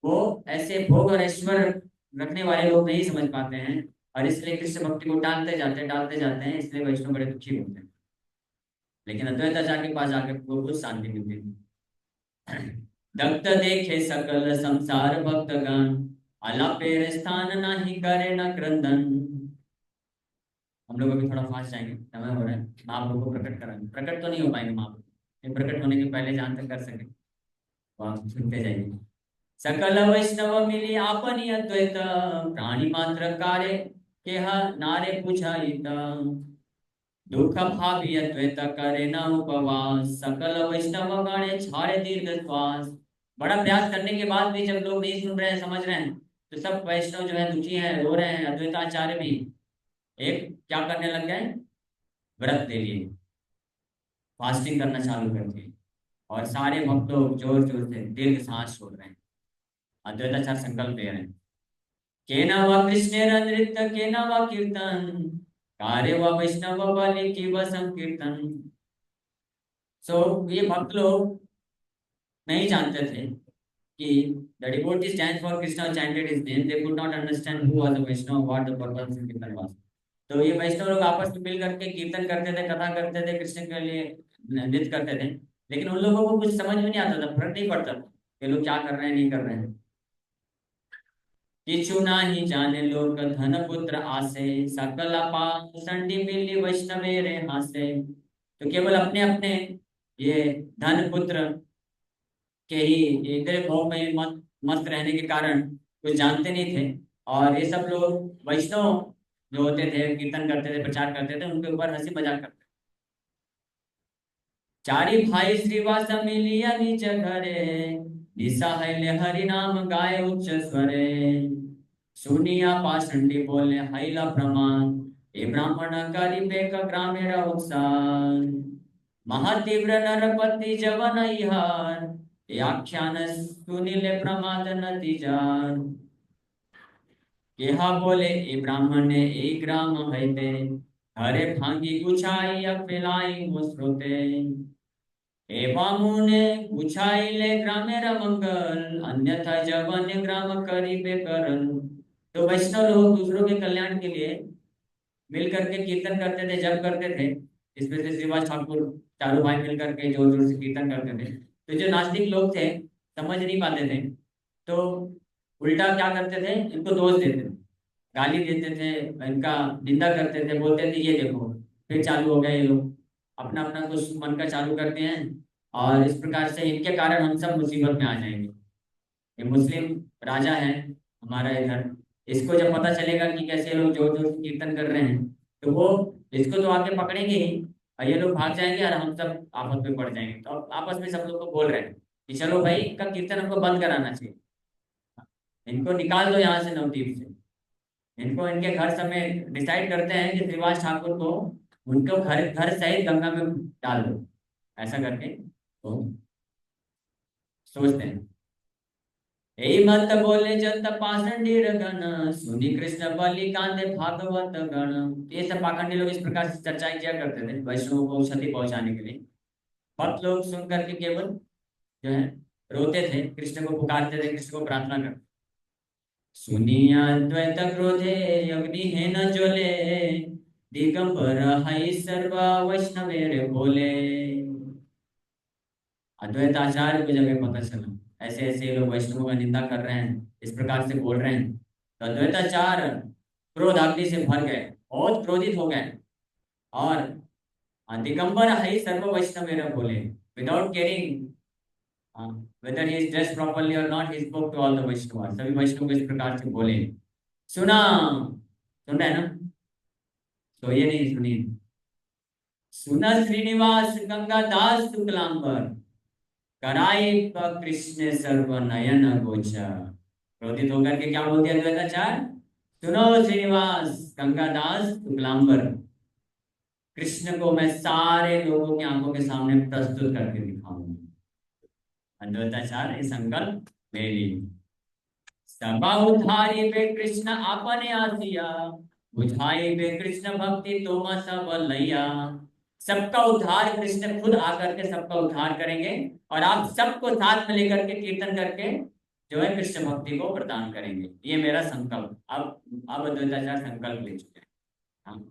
वो ऐसे भोग और ऐश्वर्य रखने वाले लोग नहीं समझ पाते हैं, और इसलिए कृष्ण भक्ति को टालते जाते हैं, इसलिए वैष्णव बड़े दुखी होते हैं। लेकिन अद्वैताचार्य के पास जाकर वो कुछ शांति मिलती है। दत्त देखे सकल संसार भक्तगण, अलापेर स्थान नहीं करे न क्रंदन। हम लोग अभी थोड़ा फास्ट जाएंगे, समय हो रहा है, महाप्रभु को प्रकट कराएंगे। प्रकट तो नहीं हो पाएंगे महाप्रभु, ये प्रकट होने के पहले जहां तक कर सके तो आप सुनते जाइए। सकल वैष्णव मिली आपनी अद्वैत, प्राणी मात्र कार्य के नारे पूछाइत। दुख भावी अद्वैत करे न उपवास, सकल वैष्णव गणे छाड़े दीर्घ श्वास। बड़ा प्रयास करने के बाद भी जब लोग नहीं सुन रहे हैं, समझ रहे हैं, तो सब वैष्णव जो है दुखी हैं, रो रहे हैं। अद्वैताचार्य भी एक क्या करने लग गए, व्रत ले लिए, फास्टिंग करना चालू कर दिए, और सारे भक्त लोग जोर जोर से दीर्घ सांस छोड़ रहे हैं। अद्वैताचार्य संकल्प ले रहे हैं, केन वा कृष्णेर नृत्य केन वा कीर्तन, कार्य व वैष्णव बलि की व संकीर्तन। सो ये भक्त लोग नहीं जानते थे कि the devotee stands for Krishna chanted his name. They could not understand who was the Vaishnava, what the purpose of Kirtan was. तो ये वैष्णव लोग आपस में मिल करके कीर्तन करते थे, कथा करते थे, कृष्ण के लिए नृत्य करते थे, लेकिन उन लोगों को कुछ समझ में नहीं आता था, फर्क नहीं पड़ता था ये लोग क्या कर रहे हैं, नहीं कर रहे हैं। किछु नाही जाने लोक धन पुत्र आसे, सकल संडी मिली वैष्णवे रे हासे। तो केवल अपने अपने ये धन पुत्र के ही इंद्रिय भोग में मस्त रहने के कारण कुछ जानते नहीं थे, और ये सब लोग वैष्णव जो होते थे, कीर्तन करते थे, प्रचार करते थे, उनके ऊपर हंसी मजाक करते। चारी भाई श्रीवास मिलिया नीच घरे, निशा है हरि नाम गाय उच्च स्वरे। सुनिया पाषंडी बोले हैला प्रमाण, ए ब्राह्मण करिबे क ग्रामीण उत्साह। महातीव्र नरपति जवन इहार, ए आख्यान सुनिले प्रमाद नतीजार। केहा बोले ए ब्राह्मण ने ए ग्राम हैते, हरे भांगी गुछाई अपिलाई मुस्रोते। ए बामुने गुछाइले ग्रामेर मंगल, अन्यथा जवन ग्राम करिबे करन। तो वैष्णव लोग दूसरों के कल्याण के लिए मिल करके कीर्तन करते थे, जप करते थे। इसमें से श्रीवास ठाकुर चारों भाई मिल करके जोर जोर से कीर्तन करते थे। तो जो नास्तिक लोग थे, समझ नहीं पाते थे, तो उल्टा क्या करते थे, इनको दोष देते थे, गाली देते थे, इनका निंदा करते थे, बोलते थे ये देखो फिर चालू हो गए ये लोग, अपना अपना कुछ मन का चालू करते हैं, और इस प्रकार से इनके कारण हम सब मुसीबत में आ जाएंगे। ये मुस्लिम राजा है हमारा इधर, इसको जब पता चलेगा कि कैसे लोग जोर जोर से कीर्तन कर रहे हैं, तो वो इसको तो आके पकड़ेंगे ही, और ये लोग भाग जाएंगे और हम सब आपस में पड़ जाएंगे। तो अब आपस में सब लोग को बोल रहे हैं कि चलो भाई इनका कीर्तन हमको बंद कराना चाहिए, इनको निकाल दो यहाँ से नवद्वीप से। इनको इनके घर समय डिसाइड करते हैं कि श्रीवास ठाकुर को उनको घर घर सहित गंगा में डाल दो, ऐसा करके तो सोचते हैं। यही मत बोले जत पाषंडी गण, सुनी कृष्ण बलि कांदे भागवत गण। ये सब पाखंडी लोग इस प्रकार से चर्चाएं किया करते थे वैष्णव को क्षति पहुंचाने के लिए। भक्त लोग सुन करके केवल जो है रोते थे, कृष्ण को पुकारते थे, कृष्ण को प्रार्थना करते। सुनिया द्वैत क्रोधे अग्नि है न ज्वले, दिगंबर हई सर्व वैष्णवे रे बोले। अद्वैत आचार्य को जब ये पता चला ऐसे ऐसे ये लोग वैष्णवों का निंदा कर रहे हैं, इस प्रकार से बोल रहे हैं, तो अद्वैताचार्य क्रोध अग्नि से भर गए, बहुत क्रोधित हो गए, और दिगंबर हई सर्व वैष्णव बोले, without caring whether he is dressed properly or not, he spoke to all the Vaishnavas, सभी वैष्णव को इस प्रकार से बोले। सुना, सुन रहे हैं ना, तो ये नहीं सुनी। सुना श्रीनिवास गंगा दास शुक्लांबर, कराई कृष्ण सर्व नयन गोचर। क्रोधित होकर के क्या बोलते हैं अद्वैताचार्य, सुनो श्रीनिवास गंगादास शुक्लांबर, कृष्ण को मैं सारे लोगों की आंखों के सामने प्रस्तुत करके दिखाऊंगा। अद्वैताचार्य संकल्प ले ली। सबा उधारी पे कृष्ण आपने आसिया, बुझाई पे कृष्ण भक्ति तुम सब लैया। सबका उद्धार कृष्ण खुद आकर के सबका उद्धार करेंगे, और आप सबको साथ में लेकर के कीर्तन करके जो है कृष्ण भक्ति को प्रदान करेंगे। ये मेरा संकल्प। अब अद्वैताचार्य संकल्प ले चुके हैं। हाँ।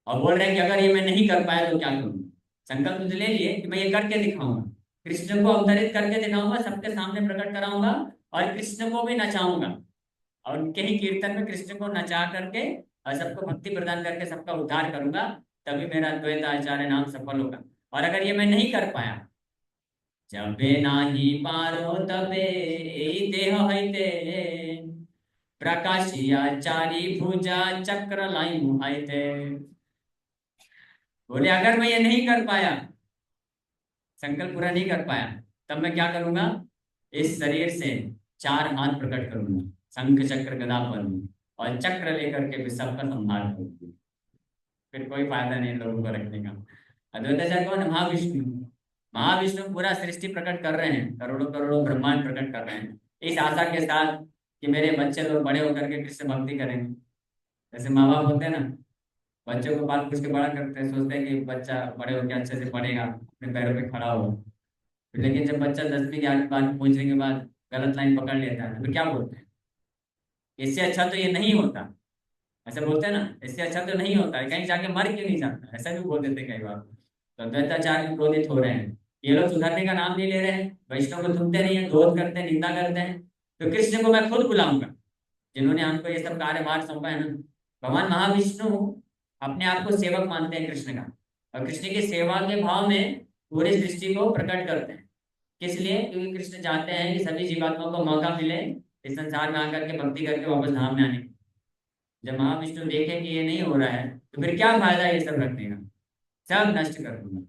और बोल रहे हैं कि अगर ये मैं नहीं कर पाया तो क्या करूँ। संकल्प तो ले लिए कि मैं ये करके दिखाऊंगा, कृष्ण को अवतरित करके दिखाऊंगा, सबके सामने प्रकट कराऊंगा, और कृष्ण को भी नचाऊंगा, और उनके ही कीर्तन में कृष्ण को नचा करके और सबको भक्ति प्रदान करके सबका उद्धार करूंगा। तभी मेरा द्वैत आचार्य नाम सफल होगा। और अगर ये मैं नहीं कर पाया, जबे नाही पारो तबे एई देह हईते, प्रकाशिया चारी भुजा चक्र लाई मुहाइते। बोले अगर मैं ये नहीं कर पाया, संकल्प पूरा नहीं कर पाया, तब मैं क्या करूंगा, इस शरीर से चार हाथ प्रकट करूंगा, शंख चक्र गदा पद्म, और चक्र लेकर के भी सबका संहार करूंगा। फिर कोई फायदा नहीं लोगों को रखने का। अद्वैताचार्य कौन है? महाविष्णु। महाविष्णु पूरा सृष्टि प्रकट कर रहे हैं, करोड़ों करोड़ों ब्रह्मांड प्रकट कर रहे हैं, इस आशा के साथ कि मेरे बच्चे लोग बड़े होकर के कृष्ण भक्ति करेंगे। जैसे माँ बाप होते हैं ना, बच्चों को पाल पोस के बड़ा करते हैं, सोचते हैं कि बच्चा बड़े होकर अच्छे से पढ़ेगा, अपने पैरों पे खड़ा हो। लेकिन जब बच्चा 10वीं 11वीं 12वीं पहुंचने के बाद गलत लाइन पकड़ लेता है, तो क्या बोलते हैं, इससे अच्छा तो ये नहीं होता। ऐसा बोलते हैं ना, इससे अच्छा तो नहीं होता है, कहीं जाके मर क्यों नहीं जाता, ऐसा भी बोल देते हैं कई बार। तो अद्वैताचार्य क्रोधित हो रहे हैं, ये लोग सुधरने का नाम नहीं ले रहे हैं, वैष्णव को सुनते नहीं है, क्रोध करते हैं, निंदा करते हैं। तो कृष्ण को मैं खुद बुलाऊंगा, जिन्होंने हमको ये सब कार्यभार सौंपा है ना। भगवान महाविष्णु अपने आप को सेवक मानते हैं कृष्ण का, और कृष्ण की सेवा के भाव में पूरी सृष्टि को प्रकट करते हैं। किस लिए? क्योंकि कृष्ण चाहते हैं कि सभी जीवात्माओं को मौका मिले इस संसार में आकर के भक्ति करके वापस धाम में आने की। जब महाविष्णु देखे कि ये नहीं हो रहा है, तो फिर क्या फायदा ये सब रखने का, सब नष्ट कर दूंगा।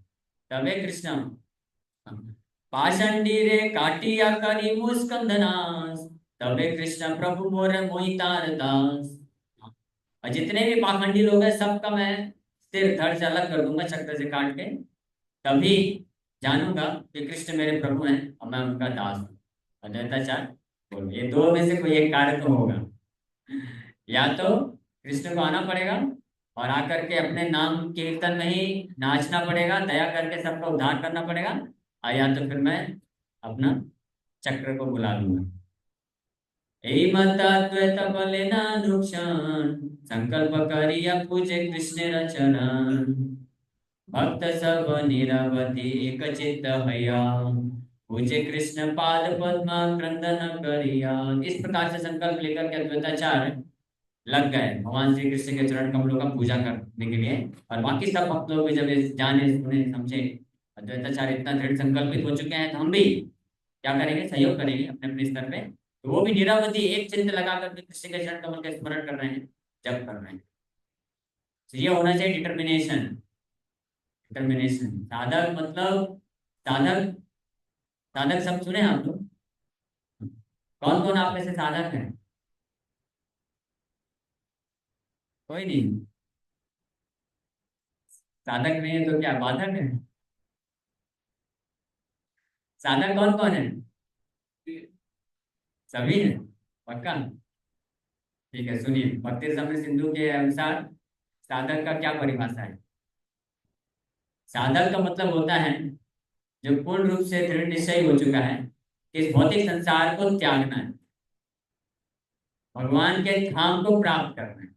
तबे कृष्ण पाषंडी रे काटिया करी मुस्कंदनास, तबे कृष्ण प्रभु मोर मोहितार दास। और जितने भी पाखंडी लोग हैं सबका मैं सिर धड़ से अलग कर दूंगा चक्र से काट के। तभी जानूंगा कि कृष्ण मेरे प्रभु हैं और मैं उनका दास हूँ। अद्वैताचार्य बोलो ये दो में से कोई एक कार्य तो होगा। या तो कृष्ण को आना पड़ेगा और आकर के अपने नाम कीर्तन में ही नाचना पड़ेगा, दया करके सबका उद्धार करना पड़ेगा, और या तो फिर मैं अपना चक्र को बुला लूंगा। यही मताद्वैत बलेना नुकसान, संकल्प करिया पूजे कृष्ण रचरण, भक्त सब निरवधि एक चित्त हया, पूजे कृष्ण पाद पद्मा क्रंदन करिया। इस प्रकार से संकल्प लेकर के अद्वैताचार्य लग गए भगवान श्री कृष्ण के चरण कमलों का पूजा करने के लिए। और बाकी सब भक्त लोग भी जब जाने सुने समझे अद्वैताचार्य इतना दृढ़ संकल्पित हो चुके हैं, तो हम भी क्या करेंगे, सहयोग करेंगे अपने अपने स्तर पे। तो वो भी निरवधि एक चिंत लगा करके कृष्ण के चरण कमल का स्मरण कर रहे हैं, जप कर रहे हैं। तो ये होना चाहिए डिटर्मिनेशन। डिटर्मिनेशन साधक मतलब, साधक, साधक सब सुने हैं आप लोग? कौन कौन आप में से साधक है? कोई नहीं। साधक नहीं है तो क्या बाधक है? साधक कौन कौन है? सभी है? पक्का? ठीक है, सुनिए, भक्ति रसामृत सिंधु के अनुसार साधक का क्या परिभाषा है। साधक का मतलब होता है जो पूर्ण रूप से दृढ़ निश्चय हो चुका है कि इस भौतिक संसार को त्यागना है, भगवान के धाम को प्राप्त करना है,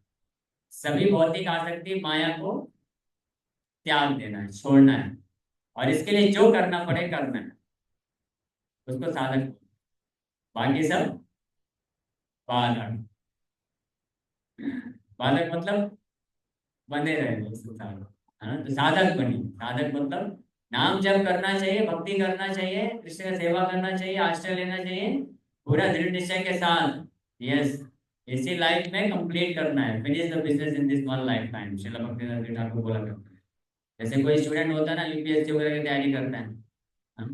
सभी भौतिक आसक्ति माया को त्याग देना है, छोड़ना है, और इसके लिए जो करना पड़े करना है, उसको साधक। बाकी सब बाधक। बाधक मतलब बने रहे इस संसार में, है ना। तो साधक बनी, साधक मतलब नाम जप करना चाहिए, भक्ति करना चाहिए, कृष्ण का सेवा करना चाहिए, आश्रय लेना चाहिए पूरा दृढ़ निश्चय के साथ। यस, इसी लाइफ में कंप्लीट करना है, finish the business in this one life time, Srila Bhaktivedanta Thakur बोला करते हैं। जैसे कोई स्टूडेंट होता है ना, यूपीएससी वगैरह की तैयारी करता है, हाँ?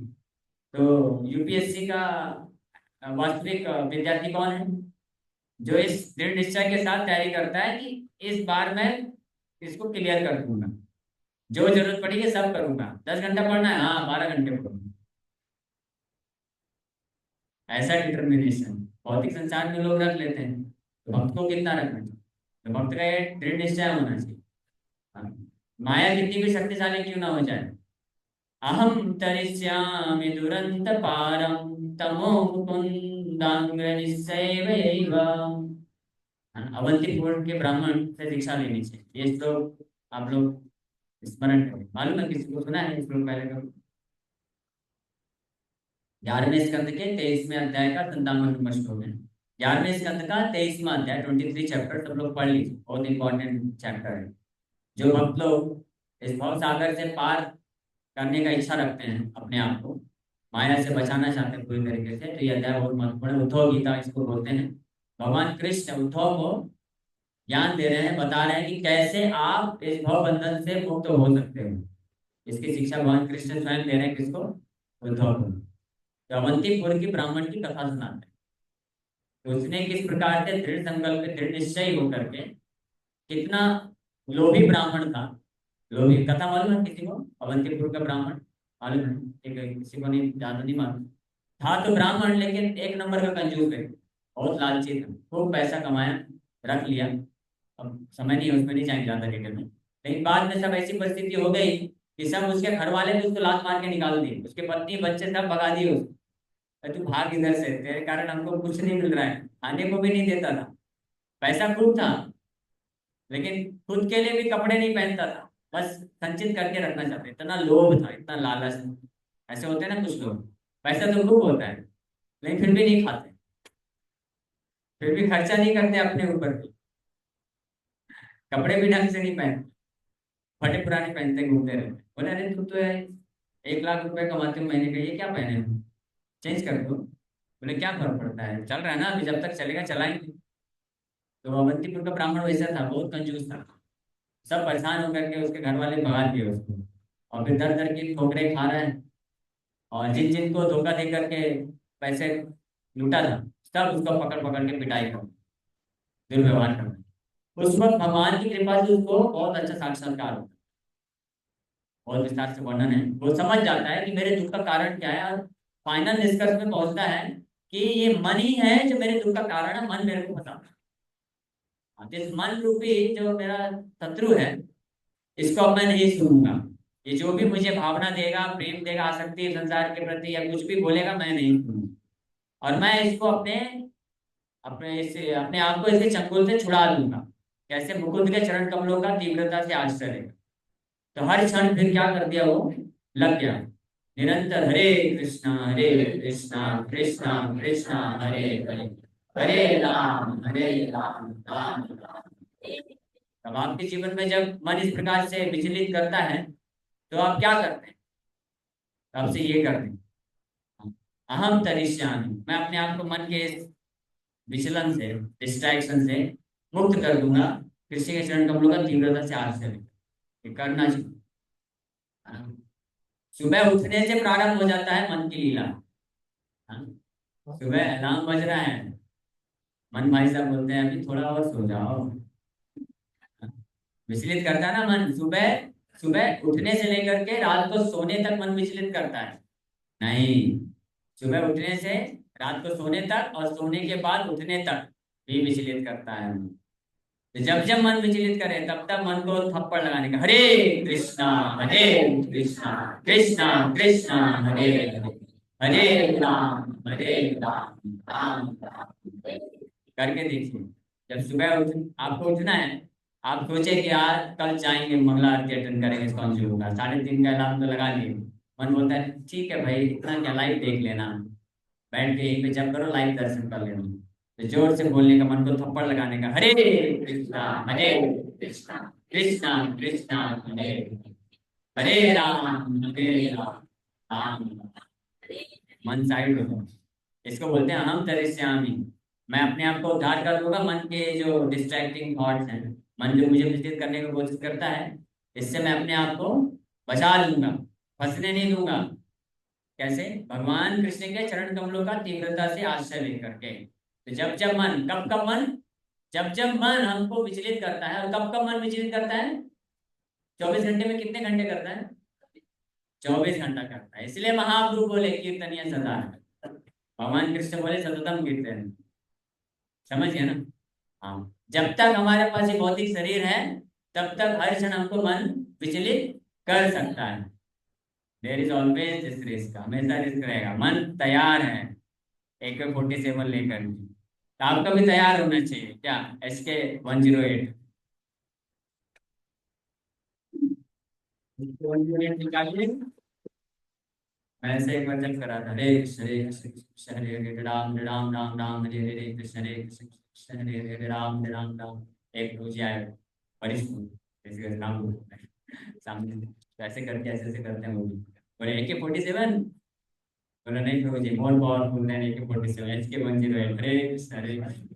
तो यूपीएससी का वास्तविक विद्यार्थी कौन है? जो इस दृढ़ निश्चय के साथ तैयारी करता है कि इस बार मैं इसको क्लियर कर दूंगा, जो जरूरत पड़ेगी सब करूंगा। 10 घंटा पढ़ना है, हाँ 12 घंटे पढ़ूंगा। ऐसा डिटर्मिनेशन भौतिक संसार में लोग रख लेते हैं, तो भक्त को कितना रखना चाहिए? तो भक्त का ये दृढ़ निश्चय होना चाहिए। हाँ। माया कितनी भी शक्तिशाली क्यों ना हो जाए। अहम तरिष्यामि दुरंत पारम तमो मुकुंदांग निस्सैवैव। अवंतीपुर के ब्राह्मण से दीक्षा लेनी चाहिए। ये श्लोक आप लोग स्मरण करें। मालूम है किसी को सुना है श्लोक पहले कभी? 11वें स्कंद के 23वें अध्याय का 57वां श्लोक है। 11वें स्कंद का 23वां अध्याय 23 चैप्टर सब लोग पढ़ लीजिए, बहुत इंपॉर्टेंट चैप्टर है। जो भक्त लोग इस भव सागर से पार करने का इच्छा रखते हैं, अपने आप को माया से बचाना चाहते हैं पूरी तरीके से, तो ये अध्याय बहुत महत्वपूर्ण है। उद्धव गीता इसको बोलते हैं। भगवान कृष्ण उद्धव को ज्ञान दे रहे हैं, बता रहे हैं कि कैसे आप इस भव बंधन से मुक्त हो सकते हो। इसकी शिक्षा भगवान कृष्ण स्वयं दे रहे हैं। किसको? उद्धव को। तो अवंतीपुर की ब्राह्मण की कथा सुनाते हैं। तो उसने किस प्रकार से दृढ़ संकल्प दृढ़ निश्चय होकर के, कितना लोभी ब्राह्मण था। लोभी कथा मालूम है किसी को? अवंतीपुर का ब्राह्मण मालूम है? किसी को नहीं, ज्यादा नहीं मालूम। था तो ब्राह्मण लेकिन एक नंबर का कंजूस है, बहुत लालची था, खूब पैसा कमाया, रख लिया। अब समय नहीं है, उसमें नहीं जाएंगे ज्यादा डिटेल में। लेकिन बाद में सब ऐसी परिस्थिति हो गई कि सब उसके घर वाले भी उसको लात मार के निकाल दिए, उसके पत्नी बच्चे सब भगा दिए उसको। तू भाग इधर से, तेरे कारण हमको कुछ नहीं मिल रहा है, खाने को भी नहीं देता था। पैसा खूब था लेकिन खुद के लिए भी कपड़े नहीं पहनता था, बस संचित करके रखना चाहते, इतना लोभ था, इतना लालच था। ऐसे होते हैं ना कुछ लोग, पैसा तो खूब होता है लेकिन फिर भी नहीं खाते, फिर भी खर्चा नहीं करते अपने ऊपर भी, कपड़े भी ढंग से नहीं पहनते, फटे पुराने पहनते घूमते रहते। बोले अरे तू तो है 1 लाख रुपए कमाते हो महीने का, ये क्या पहने हो, चेंज कर दो। बोले क्या फर्क पड़ता है, चल रहा है ना अभी, जब तक चलेगा चलाएंगे। तो अवंतीपुर का ब्राह्मण वैसा था, बहुत कंजूस था। सब परेशान होकर के उसके घर वाले भगा दिए उसको, और फिर दर दर की ठोकरें खा रहा है। और जिन जिन को धोखा दे करके पैसे लूटा था, सब उसको पकड़ पकड़ के पिटाई कर, दुर्व्यवहार कर। उस वक्त भगवान की कृपा से उसको बहुत अच्छा साक्षात्कार होता, बहुत विस्तार से वर्णन है। वो समझ जाता है कि मेरे दुख का कारण क्या है, और फाइनल निष्कर्ष में पहुंचता है कि ये मन ही है जो मेरे दुख का कारण है, मन मेरे को बताता है। हाँ, तो इस मन रूपी जो मेरा शत्रु है, इसको अब मैं नहीं सुनूंगा। ये जो भी मुझे भावना देगा, प्रेम देगा, आसक्ति संसार के प्रति, या कुछ भी बोलेगा, मैं नहीं सुनूंगा। और मैं इसको अपने अपने इसे अपने आप को इसके चंगुल से छुड़ा लूंगा। कैसे? मुकुंद के चरण कमलों का तीव्रता से आश्रय लेगा। तो हर क्षण फिर क्या कर दिया वो, लग गया निरंतर हरे कृष्णा कृष्णा कृष्णा हरे हरे, हरे राम राम राम। तब आपके जीवन में जब मन इस प्रकार से विचलित करता है, तो आप क्या करते हैं? तो आपसे ये करते हैं, अहम तरिष्यामि, मैं अपने आप को मन के इस विचलन से, डिस्ट्रैक्शन से मुक्त कर दूंगा। कृष्ण के चरण कमलों का तीव्रता से आश्रय लेकर। ये करना चाहिए। हाँ। सुबह उठने से प्रारंभ हो जाता है मन की लीला। हाँ। सुबह अलार्म बज रहा है, मन भाई साहब बोलते हैं अभी थोड़ा और सो जाओ। हाँ। विचलित करता है ना मन सुबह, सुबह उठने से लेकर के रात को सोने तक मन विचलित करता है। नहीं, सुबह उठने से रात को सोने तक, और सोने के बाद उठने तक भी विचलित करता है। तो जब जब मन विचलित करे, तब तब मन को थप्पड़ लगाने का, हरे कृष्णा कृष्णा कृष्णा हरे हरे, हरे राम राम राम। करके देखिए। जब सुबह आपको उठना है, आप सोचे कि यार कल जाएंगे मंगला आरती अटेंड करेंगे, कौन सी होगा, 3:30 का अलार्म तो लगा लिए। मन बोलता है ठीक है भाई, इतना क्या, लाइव देख लेना, बैठ के यहीं पे जब करो लाइव दर्शन कर लेना। तो जोर से बोलने का, मन को थप्पड़ लगाने का, हरे कृष्णा कृष्णा कृष्णा हरे हरे राम राम राम। मन साइड हो जाए। इसको बोलते हैं अहम तरिष्यामि, मैं अपने आप को उद्धार कर दूंगा मन के जो डिस्ट्रैक्टिंग थॉट्स हैं, मन जो मुझे विचलित करने की कोशिश करता है, इससे मैं अपने आप को बचा लूंगा, फंसने नहीं दूंगा। कैसे? भगवान कृष्ण के चरण कमलों का तीव्रता से आश्रय लेकर के। तो जब जब मन, कब कब मन, जब जब मन हमको विचलित करता है, और कब कब मन विचलित करता है, 24 घंटे में कितने घंटे करता है? 24 घंटा करता है। इसलिए महाप्रभु बोले कीर्तनीय सदा है। भगवान कृष्ण बोले सततम कीर्तन। समझ गया ना? हाँ, जब तक हमारे पास ये भौतिक शरीर है, तब तक हर क्षण हमको मन विचलित कर सकता है। There is always this risk, हमेशा रिस्क रहेगा। मन तैयार है AK-47 लेकर के, तो आपका भी तैयार होना चाहिए क्या? SK-108 108 निकालिए। मैं ऐसे एक बार जब करा था, हरे कृष्ण कृष्ण हरे हरे राम राम राम राम हरे हरे हरे कृष्ण कृष्ण हरे हरे राम राम राम। एक रोज आए वरिष्ठ जैसे नाम बोलते हैं सामने, तो ऐसे करके ऐसे ऐसे करते हैं वो भी। बोले AK-47, बोला नहीं प्रभु जी, more powerful than AK-47, SK-108 Hare Krishna Hare Krishna.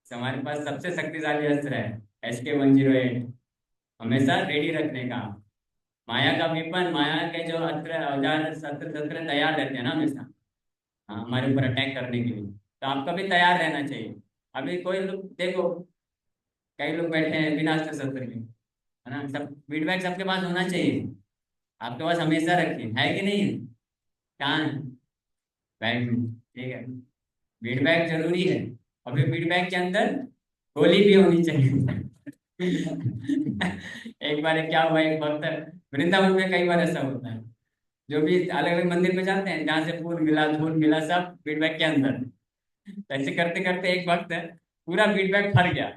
तो हमारे पास सबसे शक्तिशाली अस्त्र है SK-108, हमेशा रेडी रखने का। माया का वेपन, माया के जो अस्त्र औजार शस्त्र शस्त्र तैयार रहते हैं ना हमेशा, हाँ, हमारे ऊपर अटैक करने के लिए। तो आपका भी तैयार रहना चाहिए। अभी कोई लोग देखो, कई लोग बैठे हैं बिना अस्त्र शस्त्र के, है ना? सब फीडबैक सबके पास होना चाहिए, आपके पास हमेशा रखिए, है कि नहीं है? कहाँ है बैग में? ठीक है, फीडबैक जरूरी है। और फिर फीडबैक के अंदर गोली भी होनी चाहिए। एक बार क्या हुआ, एक भक्त, वृंदावन में कई बार ऐसा होता है, जो भी अलग अलग मंदिर में जाते हैं, जहाँ से फूल मिला धूल मिला सब फीडबैक के अंदर। तो ऐसे करते करते एक वक्त पूरा फीडबैक भर गया।